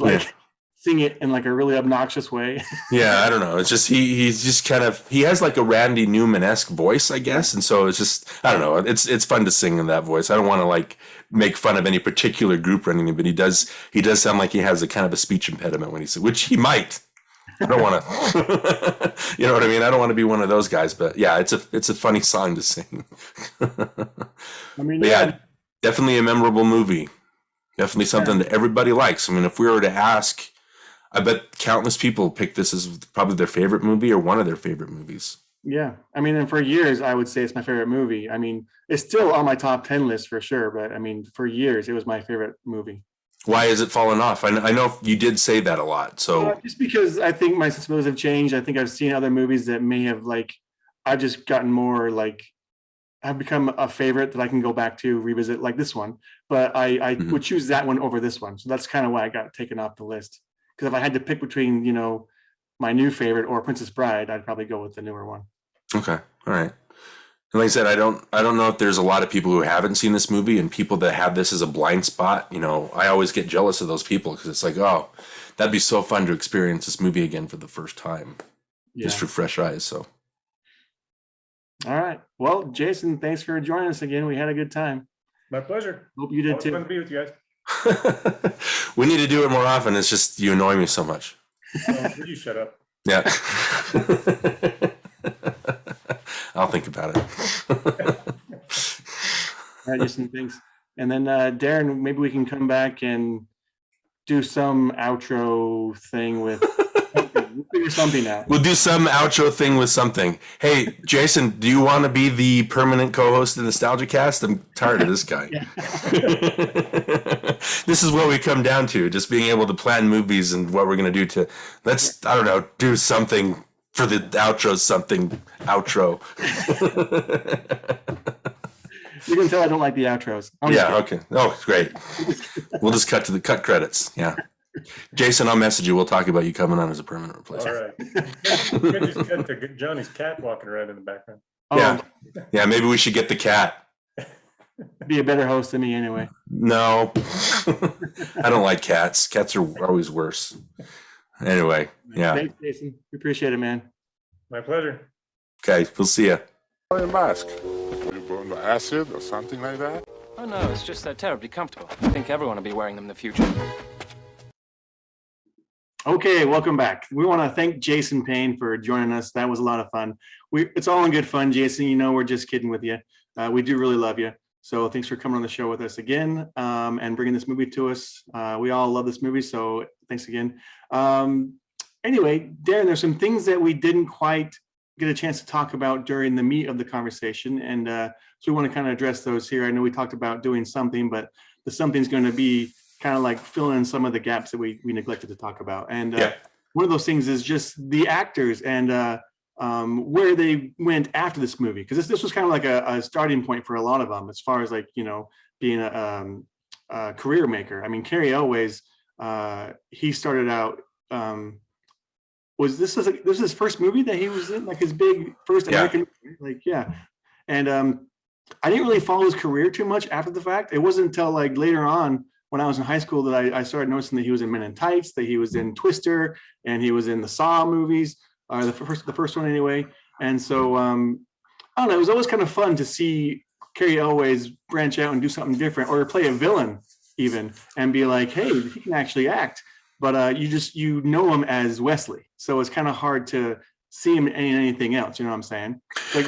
sing it in a really obnoxious way. Yeah, I don't know. It's just, he's just kind of, he has a Randy Newman-esque voice, I guess. And so it's just, I don't know. It's fun to sing in that voice. I don't want to make fun of any particular group or anything, but he does sound like he has a kind of a speech impediment when he says, which he might. I don't want to, you know what I mean? I don't want to be one of those guys, but yeah, it's a funny song to sing. Yeah, definitely a memorable movie. Definitely something that everybody likes. I mean, if we were to ask, I bet countless people pick this as probably their favorite movie or one of their favorite movies. Yeah. I mean, and for years, I would say it's my favorite movie. I mean, it's still on my top 10 list for sure. But I mean, for years, it was my favorite movie. Why has it fallen off? I know you did say that a lot. So just because I think my sensibilities have changed. I think I've seen other movies that may have I've just gotten more have become a favorite that I can go back to revisit, like this one. But I would choose that one over this one. So that's kind of why I got taken off the list. Because if I had to pick between, my new favorite or Princess Bride, I'd probably go with the newer one. Okay, all right. And like I said, I don't know if there's a lot of people who haven't seen this movie, and people that have this as a blind spot. I always get jealous of those people because it's like, oh, that'd be so fun to experience this movie again for the first time, just for fresh eyes. So. All right. Well, Jason, thanks for joining us again. We had a good time. My pleasure. Hope you did too. Fun to be with you guys. We need to do it more often. It's just you annoy me so much. You shut up. Yeah. I'll think about it. All right, Jason, thanks. And then Darin, maybe we can come back and do some outro thing with we'll figure something out. We'll do some outro thing with something. Hey, Jason, do you want to be the permanent co-host of NostalgiaCast? I'm tired of this guy. This is what we come down to, just being able to plan movies and what we're going to do do something for the outro, outro. You can tell I don't like the outros. Okay. Oh, great. We'll just cut credits. Yeah. Jason, I'll message you. We'll talk about you coming on as a permanent replacement. All right. You could just cut to Johnny's cat walking around in the background. Yeah, maybe we should get the cat. Be a better host than me anyway. No. I don't like cats. Cats are always worse. Anyway, yeah. Thanks, Jason. We appreciate it, man. My pleasure. Okay, we'll see ya. Mask. Were you burned by acid or something like that? Oh no, it's just they're terribly comfortable. I think everyone will be wearing them in the future. Okay, welcome back. We want to thank Jason Payne for joining us. That was a lot of fun. It's all in good fun, Jason. We're just kidding with you. We do really love you. So thanks for coming on the show with us again and bringing this movie to us. We all love this movie, so thanks again. Anyway, Darin, there's some things that we didn't quite get a chance to talk about during the meat of the conversation, and so we want to kind of address those here. I know we talked about doing something, but the something's going to be kind of like filling in some of the gaps that we neglected to talk about. And one of those things is just the actors and where they went after this movie, because this was kind of like a starting point for a lot of them as far as being a career maker. I mean, Cary Elwes, he started out. Was this his first movie that he was in, like his big first American, and I didn't really follow his career too much after the fact. It wasn't until like later on when I was in high school that I started noticing that he was in Men in Tights, that he was in Twister, and he was in the Saw movies, the first one anyway. And so I don't know, it was always kind of fun to see Cary Elwes branch out and do something different, or play a villain even, and be like, hey, he can actually act. But you know him as Wesley, so it's kind of hard to see him in anything else. You know what I'm saying? Like,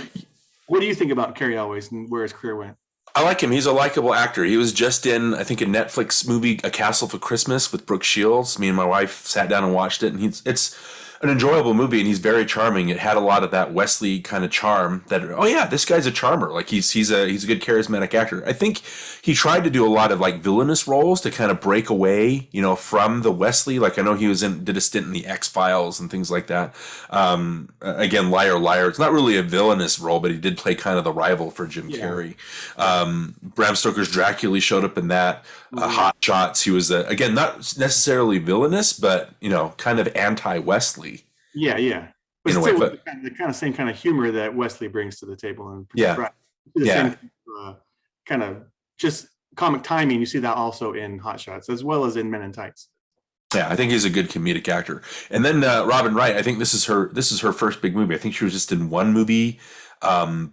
what do you think about Cary Elwes and where his career went? I like him. He's a likable actor. He was just in, I think, a Netflix movie, A Castle for Christmas, with Brooke Shields. Me and my wife sat down and watched it, and it's an enjoyable movie, and he's very charming. It had a lot of that Wesley kind of charm. That, oh yeah, this guy's a charmer. Like he's a good charismatic actor. I think he tried to do a lot of like villainous roles to kind of break away, from the Wesley. Like I know he did a stint in the X-Files and things like that. Again, Liar Liar. It's not really a villainous role, but he did play kind of the rival for Jim Carrey. Bram Stoker's Dracula showed up in that. Hot Shots. He was again not necessarily villainous, but kind of anti-Wesley. Yeah. But still the kind of same kind of humor that Wesley brings to the table. And same, kind of just comic timing. You see that also in Hot Shots as well as in Men in Tights. Yeah, I think he's a good comedic actor. And then Robin Wright, I think this is her first big movie. I think she was just in one movie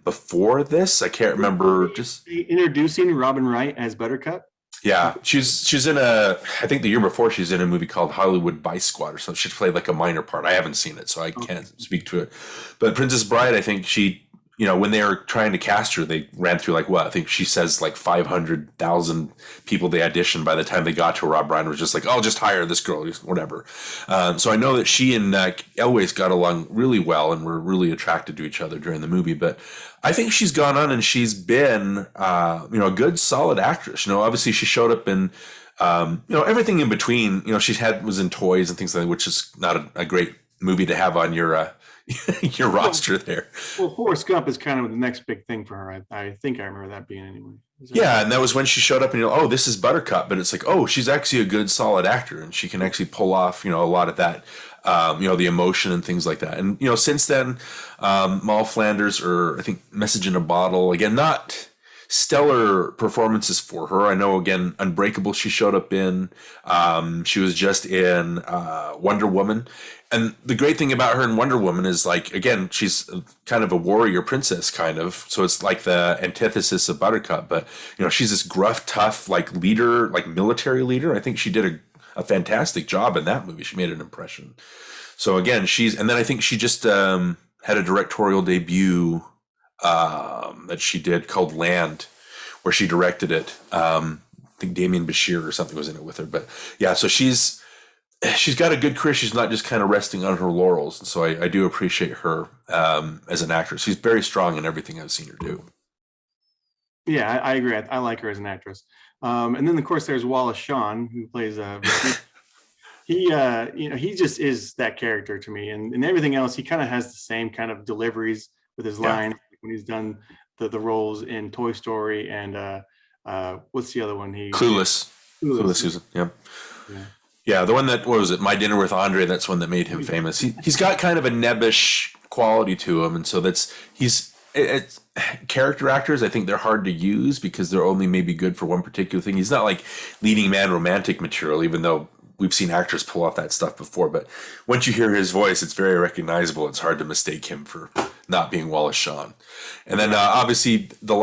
before this. I can't remember. Just introducing Robin Wright as Buttercup. Yeah, she's in I think the year before she's in a movie called Hollywood Vice Squad or something. She played like a minor part. I haven't seen it, so I can't speak to it. But Princess Bride, I think she, when they were trying to cast her, they ran through like what? I think she says like 500,000 people they auditioned. By the time they got to her, Rob Reiner was just like, oh, just hire this girl, whatever. So I know that she and Elwes got along really well and were really attracted to each other during the movie. But I think she's gone on and she's been, a good solid actress. Obviously she showed up in, everything in between. She was in Toys and things like that, which is not a great movie to have on your your roster there. Well, Forrest Gump is kind of the next big thing for her. I think I remember that being anyway. Yeah, and that was when she showed up and you're like, oh, this is Buttercup, but it's like, oh, she's actually a good solid actor and she can actually pull off, a lot of that, the emotion and things like that. And, since then, Mal Flanders, or I think Message in a Bottle, again, not stellar performances for her. I know, again, Unbreakable she showed up in. She was just in Wonder Woman. And the great thing about her in Wonder Woman is, like, again, she's kind of a warrior princess, kind of. So it's like the antithesis of Buttercup. But, she's this gruff, tough, like, leader, like military leader. I think she did a fantastic job in that movie. She made an impression. So, again, and then I think she just had a directorial debut that she did called Land, where she directed it. I think Damien Bashir or something was in it with her. But, yeah, so she's got a good career. She's not just kind of resting on her laurels. And so I do appreciate her as an actress. She's very strong in everything I've seen her do. Yeah, I agree. I like her as an actress. And then, of course, there's Wallace Shawn, who plays he just is that character to me. And everything else, he kind of has the same kind of deliveries with his lines when he's done the roles in Toy Story and what's the other one? Clueless. Susan. Yeah. Yeah, the one that, what was it, My Dinner with Andre, that's one that made him famous. He's got kind of a nebbish quality to him, and so it's character actors, I think they're hard to use because they're only maybe good for one particular thing. He's not like leading man romantic material, even though we've seen actors pull off that stuff before, but once you hear his voice, it's very recognizable. It's hard to mistake him for not being Wallace Shawn. And then obviously the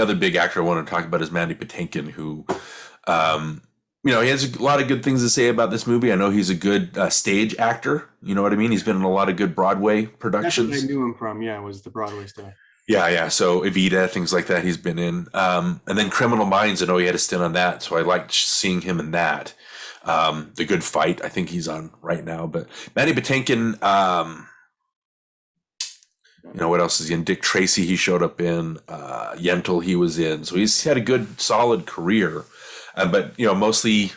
other big actor I want to talk about is Mandy Patinkin, who he has a lot of good things to say about this movie. I know he's a good stage actor. You know what I mean? He's been in a lot of good Broadway productions. That's what I knew him from. Yeah, was the Broadway stuff. Yeah. So Evita, things like that he's been in. And then Criminal Minds, I know he had a stint on that. So I liked seeing him in that. The Good Fight, I think he's on right now. But Mandy Patinkin, what else is he in? Dick Tracy he showed up in. Yentl he was in. So he's had a good, solid career. But, mostly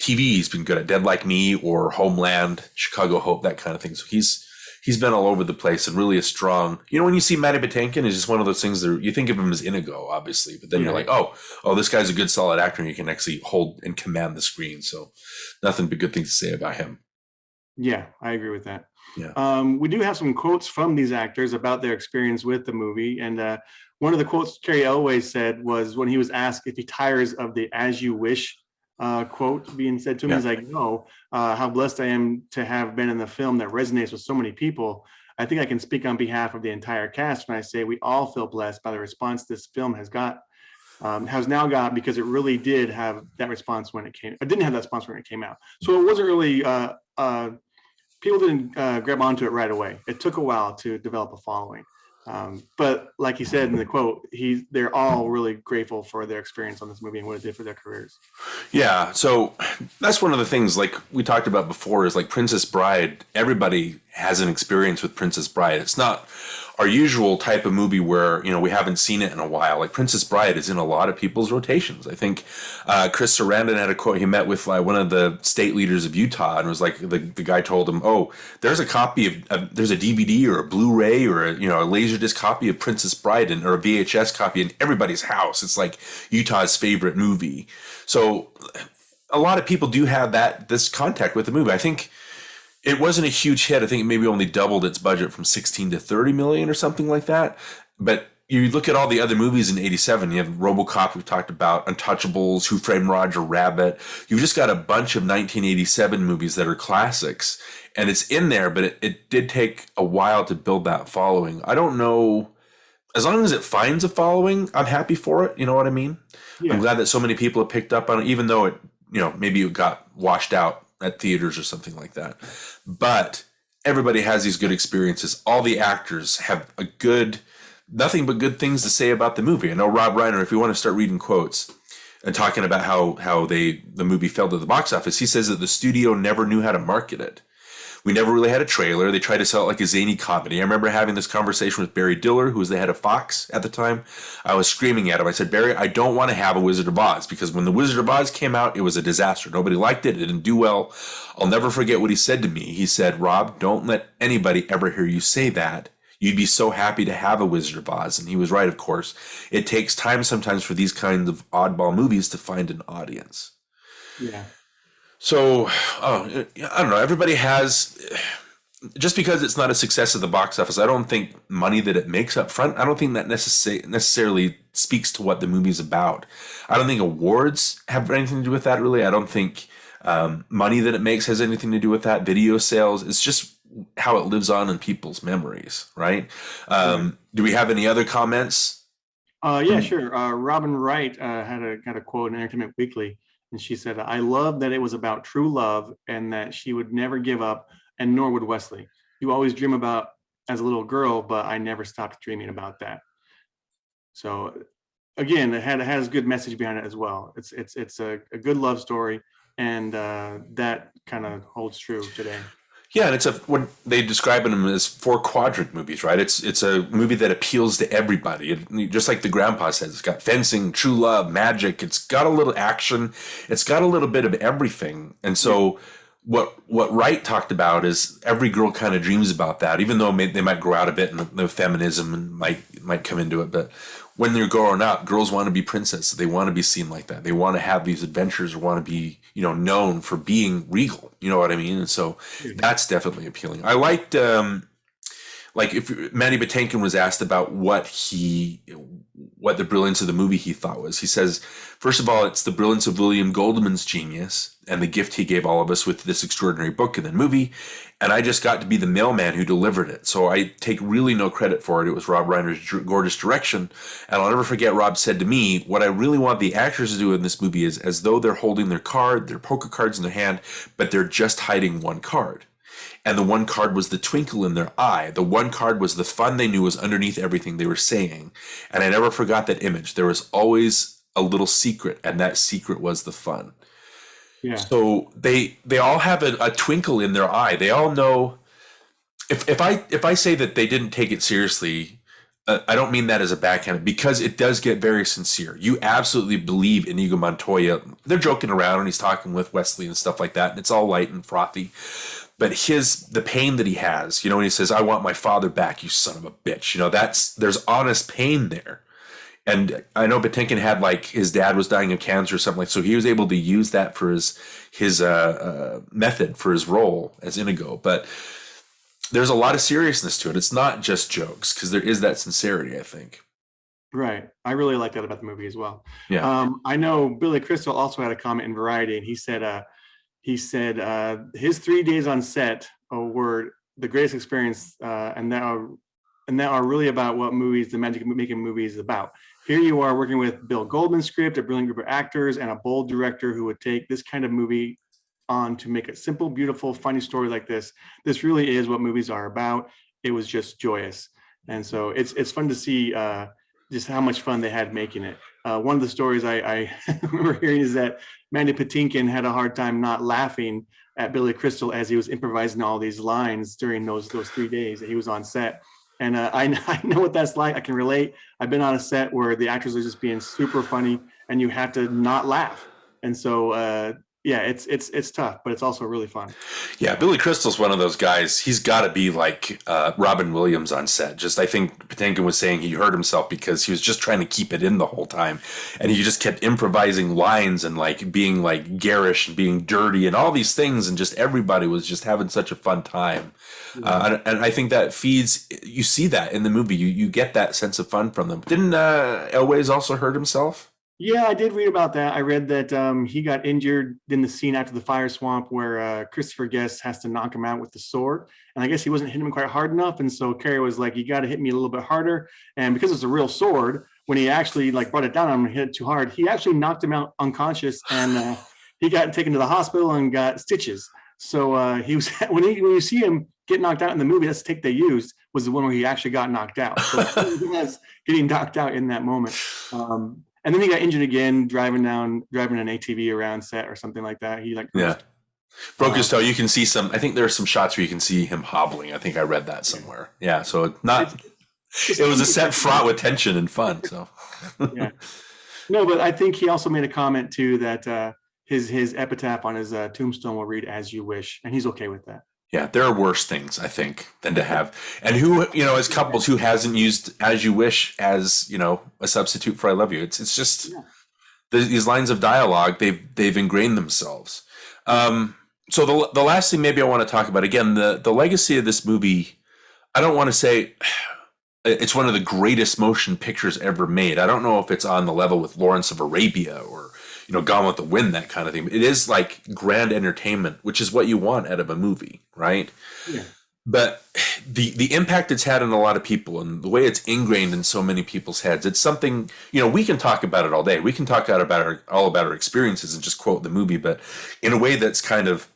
TV he's been good at. Dead Like Me or Homeland, Chicago Hope, that kind of thing. So he's been all over the place and really a strong, when you see Mandy Patinkin, it's just one of those things that you think of him as Inigo, obviously, but then you're like, oh, this guy's a good solid actor and you can actually hold and command the screen. So nothing but good things to say about him. Yeah, I agree with that. Yeah. We do have some quotes from these actors about their experience with the movie. And one of the quotes Cary Elwes said was when he was asked if he tires of the "as you wish" quote being said to him, he's like, no, how blessed I am to have been in the film that resonates with so many people. I think I can speak on behalf of the entire cast when I say we all feel blessed by the response this film has now got, because it really did have that response when it came. It didn't have that response when it came out. So it wasn't really, people didn't grab onto it right away. It took a while to develop a following. But like he said in the quote, they're all really grateful for their experience on this movie and what it did for their careers. Yeah, so that's one of the things, like we talked about before, is like Princess Bride. Everybody has an experience with Princess Bride. It's not our usual type of movie where we haven't seen it in a while. Like Princess Bride is in a lot of people's rotations. I think Chris Sarandon had a quote. He met with one of the state leaders of Utah and was like, the guy told him, "Oh, there's a copy of there's a DVD or a Blu-ray or a Laserdisc copy of Princess Bride or a VHS copy in everybody's house. It's like Utah's favorite movie." So a lot of people do have this contact with the movie. I think it wasn't a huge hit. I think it maybe only doubled its budget from 16 to 30 million or something like that. But you look at all the other movies in 87, you have RoboCop, we've talked about, Untouchables, Who Framed Roger Rabbit. You've just got a bunch of 1987 movies that are classics. And it's in there, but it did take a while to build that following. I don't know. As long as it finds a following, I'm happy for it. You know what I mean? Yeah. I'm glad that so many people have picked up on it, even though it, maybe it got washed out at theaters or something like that. But everybody has these good experiences. All the actors have nothing but good things to say about the movie. I know Rob Reiner, if you want to start reading quotes and talking about how the movie failed at the box office, he says that the studio never knew how to market it, We never really had a trailer. They tried to sell it like a zany comedy. I remember having this conversation with Barry Diller, who was the head of Fox at the time. I was screaming at him. I said, Barry, I don't want to have a Wizard of Oz, because when the Wizard of Oz came out, it was a disaster. Nobody liked it. It didn't do well. I'll never forget what he said to me. He said, Rob, don't let anybody ever hear you say that. You'd be so happy to have a Wizard of Oz. And he was right, of course. It takes time sometimes for these kinds of oddball movies to find an audience. Yeah. So, I don't know. Everybody has, just because it's not a success at the box office, I don't think money that it makes up front, I don't think that necessarily speaks to what the movie's about. I don't think awards have anything to do with that, really. I don't think money that it makes has anything to do with that. Video sales, it's just how it lives on in people's memories, right? Do we have any other comments? Yeah, sure. Robin Wright had a quote in Entertainment Weekly, and she said, I love that it was about true love and that she would never give up, and nor would Wesley. You always dream about as a little girl, but I never stopped dreaming about that. So again, it has good message behind it as well. It's a good love story, and that kind of holds true today. Yeah, and it's what they describe them as 4-quadrant movies, right? It's a movie that appeals to everybody. Just like the grandpa says, it's got fencing, true love, magic. It's got a little action. It's got a little bit of everything. And so what Wright talked about is every girl kind of dreams about that, even though they might grow out a bit and the feminism and might come into it. But when they're growing up, girls want to be princesses. They want to be seen like that. They want to have these adventures or want to be, known for being regal. You know what I mean? And so that's definitely appealing. I liked, if Mandy Patinkin was asked about what the brilliance of the movie he thought was, he says, first of all, it's the brilliance of William Goldman's genius and the gift he gave all of us with this extraordinary book and then movie. And I just got to be the mailman who delivered it. So I take really no credit for it. It was Rob Reiner's gorgeous direction. And I'll never forget Rob said to me, what I really want the actors to do in this movie is as though they're holding their poker cards in their hand, but they're just hiding one card. And the one card was the twinkle in their eye. The one card was the fun they knew was underneath everything they were saying. And I never forgot that image. There was always a little secret, and that secret was the fun. Yeah. So they all have a twinkle in their eye. They all know. If I say that they didn't take it seriously, I don't mean that as a backhand, because it does get very sincere. You absolutely believe Inigo Montoya. They're joking around and he's talking with Wesley and stuff like that, and it's all light and frothy. But the pain that he has, when he says, I want my father back, you son of a bitch, there's honest pain there. And I know Patinkin had his dad was dying of cancer or something so he was able to use that for his method for his role as Inigo. But there's a lot of seriousness to it. It's not just jokes, because there is that sincerity, I think. Right. I really like that about the movie as well. Yeah. I know Billy Crystal also had a comment in Variety, and he said his 3 days on set were the greatest experience, and that are really about what the magic of making movies is about. Here you are working with Bill Goldman's script, a brilliant group of actors, and a bold director who would take this kind of movie on to make a simple, beautiful, funny story like this. This really is what movies are about. It was just joyous. And so it's fun to see just how much fun they had making it. One of the stories I remember hearing is that Mandy Patinkin had a hard time not laughing at Billy Crystal as he was improvising all these lines during those 3 days that he was on set. And I know what that's like. I can relate. I've been on a set where the actors are just being super funny and you have to not laugh. And so, it's tough, but it's also really fun. Yeah, Billy Crystal's one of those guys. He's got to be like Robin Williams on set. I think Patinkin was saying he hurt himself because he was just trying to keep it in the whole time, and he just kept improvising lines and being garish and being dirty and all these things, and just everybody was just having such a fun time. And I think that feeds. You see that in the movie. You get that sense of fun from them. Didn't Elwes also hurt himself? Yeah, I did read about that. I read that he got injured in the scene after the fire swamp where Christopher Guest has to knock him out with the sword. And I guess he wasn't hitting him quite hard enough. And so Carrie was like, you got to hit me a little bit harder. And because it's a real sword, when he actually brought it down on him and hit it too hard, he actually knocked him out unconscious. And he got taken to the hospital and got stitches. So he was when you see him get knocked out in the movie, that's the take they used, was the one where he actually got knocked out. So he was getting knocked out in that moment. And then he got injured again, driving an ATV around set or something like that. He Broke his toe. You can see some. I think there are some shots where you can see him hobbling. I think I read that somewhere. Yeah. So it was a set fraught with tension and fun. So yeah. No, but I think he also made a comment too that his epitaph on his tombstone will read "As you wish," and he's okay with that. Yeah, there are worse things, I think, than to have. And who, as couples, who hasn't used "as you wish" as a substitute for "I love you"? It's just these lines of dialogue. They've ingrained themselves. So the last thing maybe I want to talk about, again, the legacy of this movie. I don't want to say it's one of the greatest motion pictures ever made. I don't know if it's on the level with Lawrence of Arabia or Gone with the Wind, that kind of thing. It is like grand entertainment, which is what you want out of a movie, right? Yeah. But the impact it's had on a lot of people and the way it's ingrained in so many people's heads, it's something, we can talk about it all day. We can talk all about our experiences and just quote the movie, but in a way that's kind of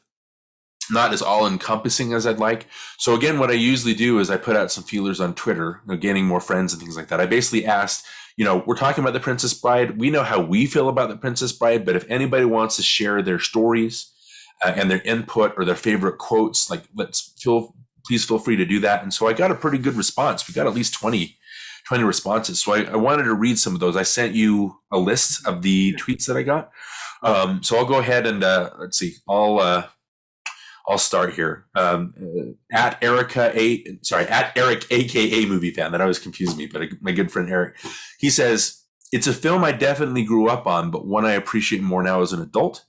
not as all-encompassing as I'd like. So again, what I usually do is I put out some feelers on Twitter, gaining more friends and things like that. I basically asked, we're talking about The Princess Bride. We know how we feel about The Princess Bride, but if anybody wants to share their stories and their input or their favorite quotes, please feel free to do that. And so I got a pretty good response. We got at least 20 responses. So I wanted to read some of those. I sent you a list of the tweets that I got. So I'll go ahead and let's see. I'll start here. At Eric, aka Movie Fan. That always confused me, but my good friend Eric, he says, it's a film I definitely grew up on, but one I appreciate more now as an adult.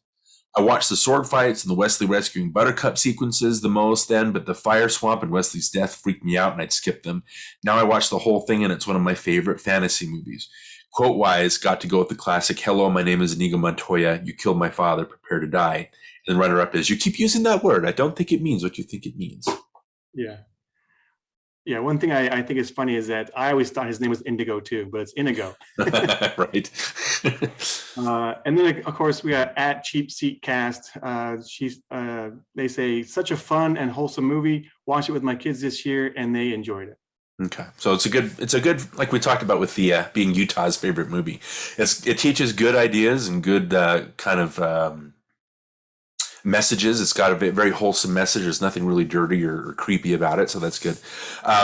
I watched the sword fights and the Wesley rescuing Buttercup sequences the most then, but the fire swamp and Wesley's death freaked me out and I'd skip them. Now I watch the whole thing and it's one of my favorite fantasy movies. Quote-wise, got to go with the classic, "Hello, my name is Inigo Montoya. You killed my father. Prepare to die." And runner-up is, "You keep using that word. I don't think it means what you think it means." Yeah. Yeah, one thing I think is funny is that I always thought his name was Indigo too, but it's Inigo. Right. And then, of course, we got at Cheap Seat Cast. They say, such a fun and wholesome movie. Watched it with my kids this year, and they enjoyed it. Okay, so it's a good, like we talked about with the being Utah's favorite movie. It teaches good ideas and good kind of messages. It's got a very wholesome message. There's nothing really dirty or creepy about it, so that's good.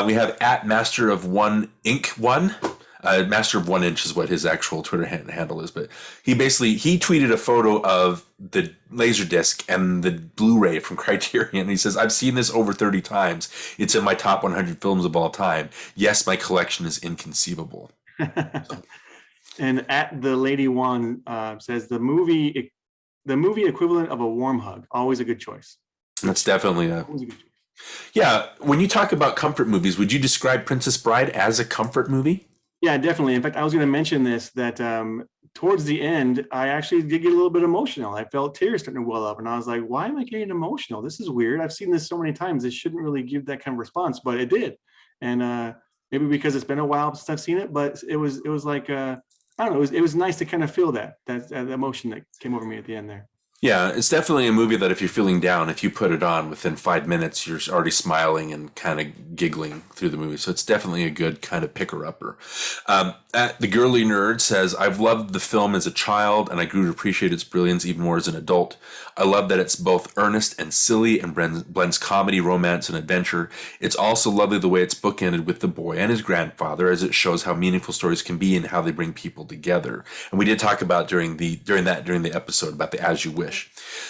We have at Master of One Inc. One. Master of 1 inch is what his actual Twitter handle is, but he tweeted a photo of the Laserdisc and the Blu-ray from Criterion. He says, "I've seen this over 30 times. It's in my top 100 films of all time. Yes, my collection is inconceivable." And at the Lady One says, the movie equivalent of a warm hug. Always a good choice. That's definitely always a good choice. Yeah. When you talk about comfort movies, would you describe Princess Bride as a comfort movie? Yeah, definitely. In fact, I was going to mention this, that towards the end, I actually did get a little bit emotional. I felt tears starting to well up, and I was like, why am I getting emotional? This is weird. I've seen this so many times. It shouldn't really give that kind of response, but it did. And maybe because it's been a while since I've seen it, but it was like, I don't know, it was nice to kind of feel that emotion that came over me at the end there. Yeah, it's definitely a movie that if you're feeling down, if you put it on within 5 minutes, you're already smiling and kind of giggling through the movie. So it's definitely a good kind of picker-upper. The Girly Nerd says, "I've loved the film as a child, and I grew to appreciate its brilliance even more as an adult. I love that it's both earnest and silly and blends comedy, romance, and adventure. It's also lovely the way it's bookended with the boy and his grandfather, as it shows how meaningful stories can be and how they bring people together." And we did talk about during the episode about the As You Wish.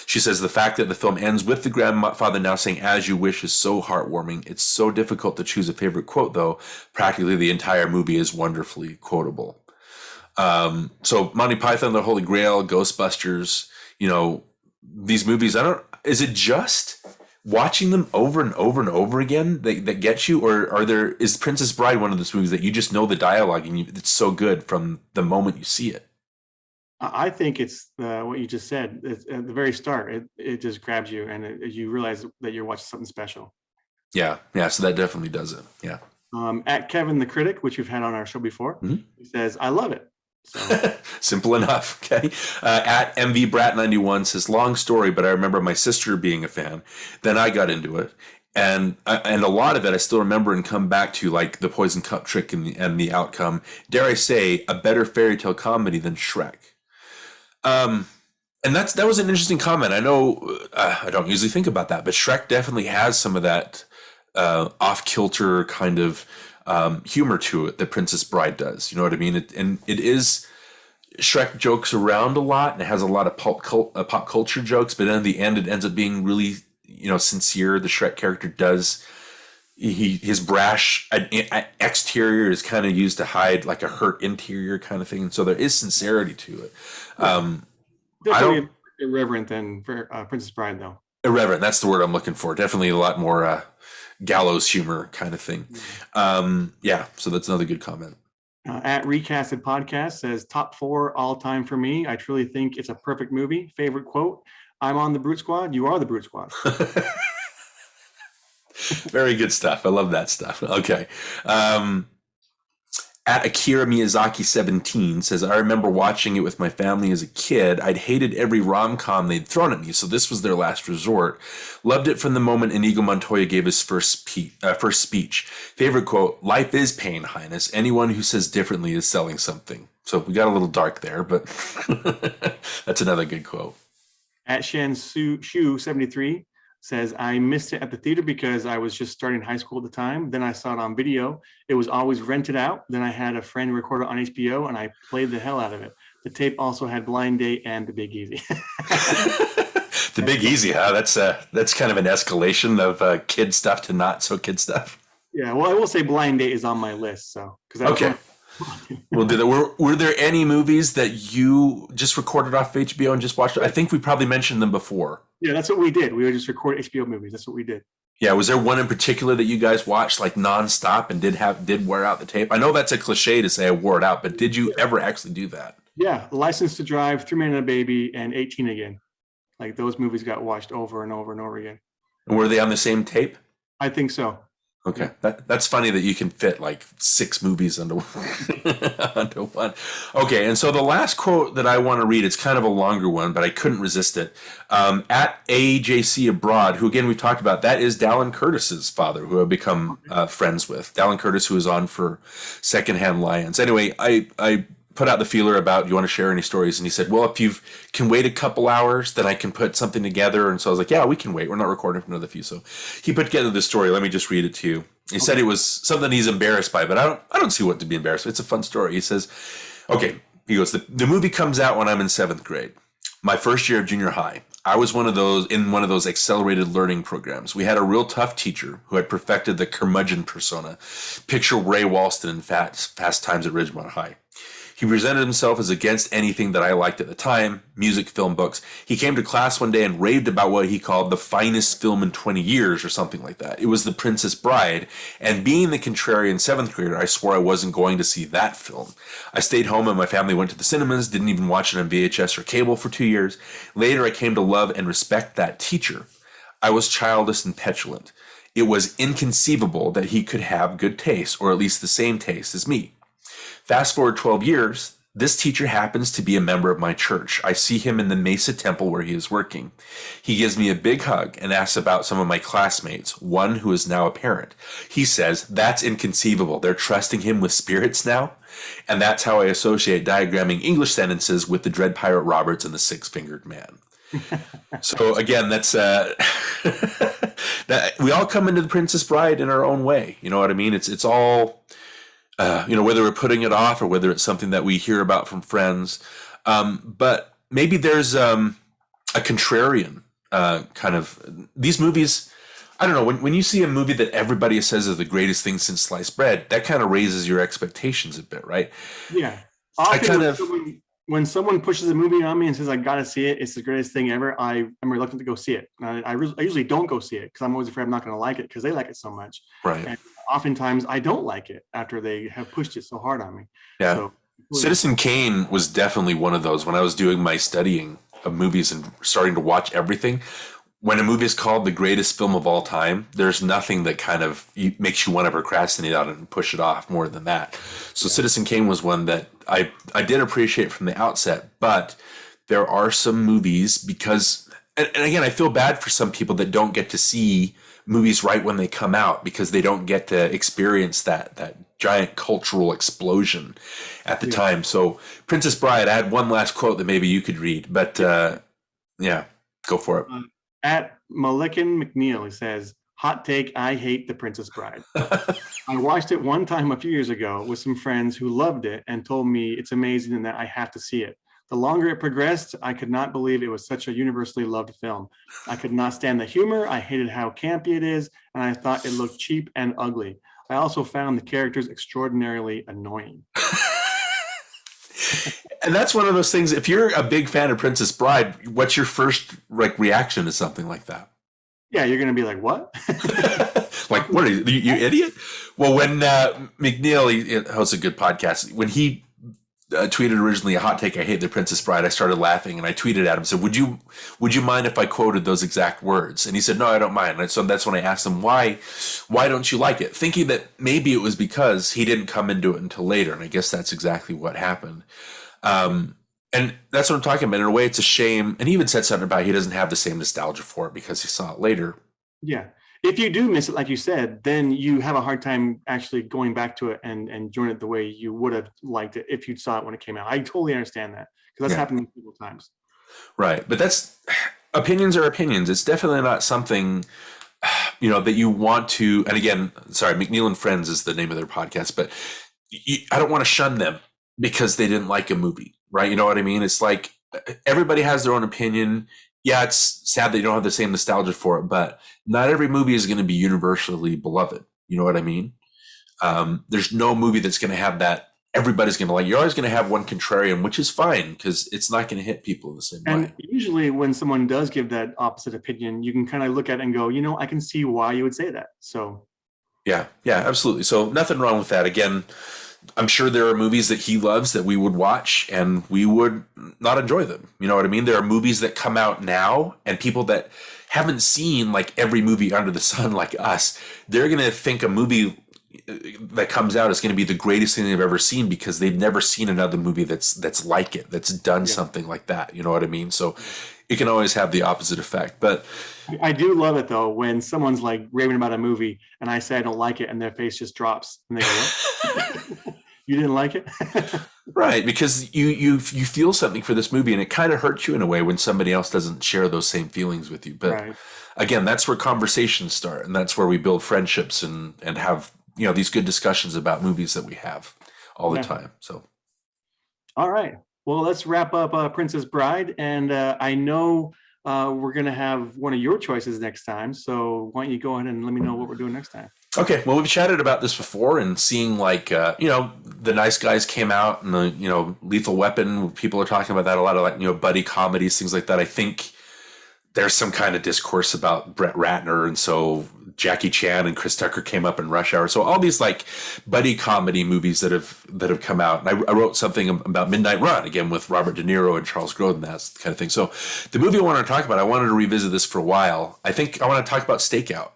She says, "The fact that the film ends with the grandfather now saying 'as you wish' is so heartwarming. It's so difficult to choose a favorite quote, though. Practically the entire movie is wonderfully quotable." So Monty Python, The Holy Grail, Ghostbusters, these movies, is it just watching them over and over and over again that gets you, or is Princess Bride one of those movies that you just know the dialogue and it's so good from the moment you see it? I think it's what you just said. It's, at the very start, it just grabs you, and you realize that you're watching something special. Yeah. So that definitely does it. Yeah. At Kevin the Critic, which we've had on our show before, he says, "I love it." So. Simple enough. Okay. At MV Brat 91 says, "Long story, but I remember my sister being a fan. Then I got into it. And a lot of it I still remember and come back to, like the poison cup trick and the outcome. Dare I say, a better fairy tale comedy than Shrek." And that was an interesting comment. I know I don't usually think about that, but Shrek definitely has some of that off-kilter kind of humor to it that Princess Bride does. You know what I mean? It is Shrek jokes around a lot and it has a lot of pop culture jokes, but then in the end, it ends up being really sincere. The Shrek character does. His brash exterior is kind of used to hide like a hurt interior kind of thing. So there is sincerity to it. Definitely irreverent than for Princess Bride, though. Irreverent, that's the word I'm looking for. Definitely a lot more gallows humor kind of thing. So that's another good comment. At Recasted Podcast says, top 4 all time for me. I truly think it's a perfect movie. Favorite quote, I'm on the Brute Squad, you are the Brute Squad. Very good stuff. I love that stuff. Okay. At Akira Miyazaki 17 says, I remember watching it with my family as a kid. I'd hated every rom-com they'd thrown at me, so this was their last resort. Loved it from the moment Inigo Montoya gave his first speech. Favorite quote, life is pain, Highness. Anyone who says differently is selling something. So we got a little dark there, but that's another good quote. At Shan Shu 73 says, I missed it at the theater because I was just starting high school at the time. Then I saw it on video. It was always rented out. Then I had a friend record it on HBO and I played the hell out of it. The tape also had Blind Date and The Big Easy. The Big Easy, huh? That's kind of an escalation of kid stuff to not so kid stuff. Yeah, well, I will say Blind Date is on my list. So okay. We'll do that. Were there any movies that you just recorded off HBO and just watched? I think we probably mentioned them before. Yeah, that's what we did. We would just record HBO movies. That's what we did. Yeah, was there one in particular that you guys watched like nonstop and did wear out the tape? I know that's a cliche to say I wore it out, but did you ever actually do that? Yeah, License to Drive, 3 Men and a Baby, and 18 Again. Like those movies got watched over and over and over again. And were they on the same tape? I think so. Okay, that's funny that you can fit like 6 movies onto one. Okay, and so the last quote that I want to read, it's kind of a longer one, but I couldn't resist it. At AJC Abroad, who again we've talked about, that is Dallin Curtis's father, who I've become friends with. Dallin Curtis, who is on for Secondhand Lions. Anyway, I put out the feeler about, do you want to share any stories? And he said, well, if you can wait a couple hours, then I can put something together. And so I was like, yeah, we can wait. We're not recording for another few. So he put together this story. Let me just read it to you. He said it was something he's embarrassed by, but I don't see what to be embarrassed by. It's a fun story. He says, okay, he goes, the movie comes out when I'm in 7th grade, my first year of junior high. I was in one of those accelerated learning programs. We had a real tough teacher who had perfected the curmudgeon persona. Picture Ray Walston in Fast Times at Ridgemont High. He presented himself as against anything that I liked at the time, music, film, books. He came to class one day and raved about what he called the finest film in 20 years or something like that. It was The Princess Bride, and being the contrarian 7th grader, I swore I wasn't going to see that film. I stayed home and my family went to the cinemas, didn't even watch it on VHS or cable for 2 years. Later, I came to love and respect that teacher. I was childish and petulant. It was inconceivable that he could have good taste, or at least the same taste as me. Fast forward 12 years, this teacher happens to be a member of my church. I see him in the Mesa Temple where he is working. He gives me a big hug and asks about some of my classmates, one who is now a parent. He says, that's inconceivable. They're trusting him with spirits now? And that's how I associate diagramming English sentences with the Dread Pirate Roberts and the Six-Fingered Man. So again, that's that we all come into The Princess Bride in our own way. You know what I mean? It's all... whether we're putting it off or whether it's something that we hear about from friends. But maybe there's a contrarian kind of... These movies, I don't know, when you see a movie that everybody says is the greatest thing since sliced bread, that kind of raises your expectations a bit, right? Yeah. When someone pushes a movie on me and says, I got to see it, it's the greatest thing ever, I'm reluctant to go see it. I usually don't go see it because I'm always afraid I'm not going to like it because they like it so much. Right. And oftentimes I don't like it after they have pushed it so hard on me. Yeah. So, Citizen Kane was definitely one of those. When I was doing my studying of movies and starting to watch everything, when a movie is called the greatest film of all time, there's nothing that kind of makes you want to procrastinate on it and push it off more than that. So Citizen Kane was one that I did appreciate from the outset, but there are some movies because, and again, I feel bad for some people that don't get to see movies right when they come out because they don't get to experience that giant cultural explosion at the time. So Princess Bride, I had one last quote that maybe you could read, but Yeah, go for it. At Malikan McNeil, he says, hot take, I hate The Princess Bride. I watched it one time a few years ago with some friends who loved it and told me it's amazing and that I have to see it. The longer it progressed, I could not believe it was such a universally loved film. I could not stand the humor. I hated how campy it is, and I thought it looked cheap and ugly. I also found the characters extraordinarily annoying. And that's one of those things. If you're a big fan of Princess Bride, what's your first reaction to something like that? Yeah, you're going to be like, what? Like, what are you idiot? Well, when McNeil, he hosts a good podcast, when he tweeted originally a hot take, I hate The Princess Bride, I started laughing and I tweeted at him, said, would you mind if I quoted those exact words? And he said, no, I don't mind. And so that's when I asked him, why don't you like it? Thinking that maybe it was because he didn't come into it until later. And I guess that's exactly what happened. And that's what I'm talking about. In a way, it's a shame. And he even said something about he doesn't have the same nostalgia for it because he saw it later. Yeah. If you do miss it, like you said, then you have a hard time actually going back to it and enjoying it the way you would have liked it if you saw it when it came out. I totally understand that because that's happened multiple times. Right. But opinions are opinions. It's definitely not something, that you want to, and again, sorry, McNeil and Friends is the name of their podcast, but I don't want to shun them because they didn't like a movie, right? You know what I mean? It's like everybody has their own opinion. Yeah, it's sad that you don't have the same nostalgia for it, but not every movie is going to be universally beloved. You know what I mean? There's no movie that's going to have that everybody's going to like. You're always going to have one contrarian, which is fine because it's not going to hit people the same way. And usually when someone does give that opposite opinion, you can kind of look at it and go, I can see why you would say that. So yeah, absolutely. So nothing wrong with that. Again, I'm sure there are movies that he loves that we would watch and we would not enjoy them. You know what I mean? There are movies that come out now and people that haven't seen like every movie under the sun like us, they're going to think a movie that comes out is going to be the greatest thing they've ever seen because they've never seen another movie that's like it, that's done something like that. You know what I mean? So it can always have the opposite effect. But I do love it though when someone's like raving about a movie and I say I don't like it and their face just drops and they go, what? You didn't like it? Right, because you feel something for this movie and it kind of hurts you in a way when somebody else doesn't share those same feelings with you. But again, that's where conversations start and that's where we build friendships and have these good discussions about movies that we have all the time. So all right, well, let's wrap up Princess Bride, and I know we're gonna have one of your choices next time, so why don't you go ahead and let me know what we're doing next time. Okay, well, we've chatted about this before and seeing like, The Nice Guys came out and the, Lethal Weapon, people are talking about that a lot of like, buddy comedies, things like that. I think there's some kind of discourse about Brett Ratner. And so Jackie Chan and Chris Tucker came up in Rush Hour. So all these like buddy comedy movies that have come out. And I wrote something about Midnight Run again with Robert De Niro and Charles Grodin, that kind of thing. So the movie I wanted to talk about, I wanted to revisit this for a while. I think I want to talk about Stakeout.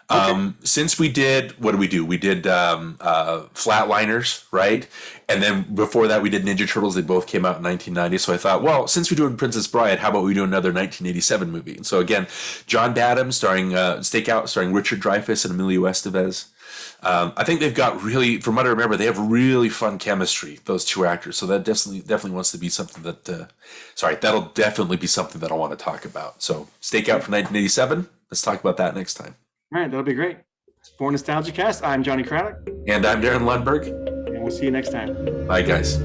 Okay. Since we did, what did we do? We did Flatliners, right? And then before that, we did Ninja Turtles. They both came out in 1990. So I thought, well, since we're doing Princess Bride, how about we do another 1987 movie? And so again, John Badham starring Stakeout, starring Richard Dreyfuss and Emilio Estevez. I think they've got really, from what I remember, they have really fun chemistry, those two actors. So that definitely wants to be something that, that'll definitely be something that I want to talk about. So Stakeout from 1987. Let's talk about that next time. All right, that'll be great. For NostalgiaCast, I'm Johnny Craddock. And I'm Darin Lundberg. And we'll see you next time. Bye, guys.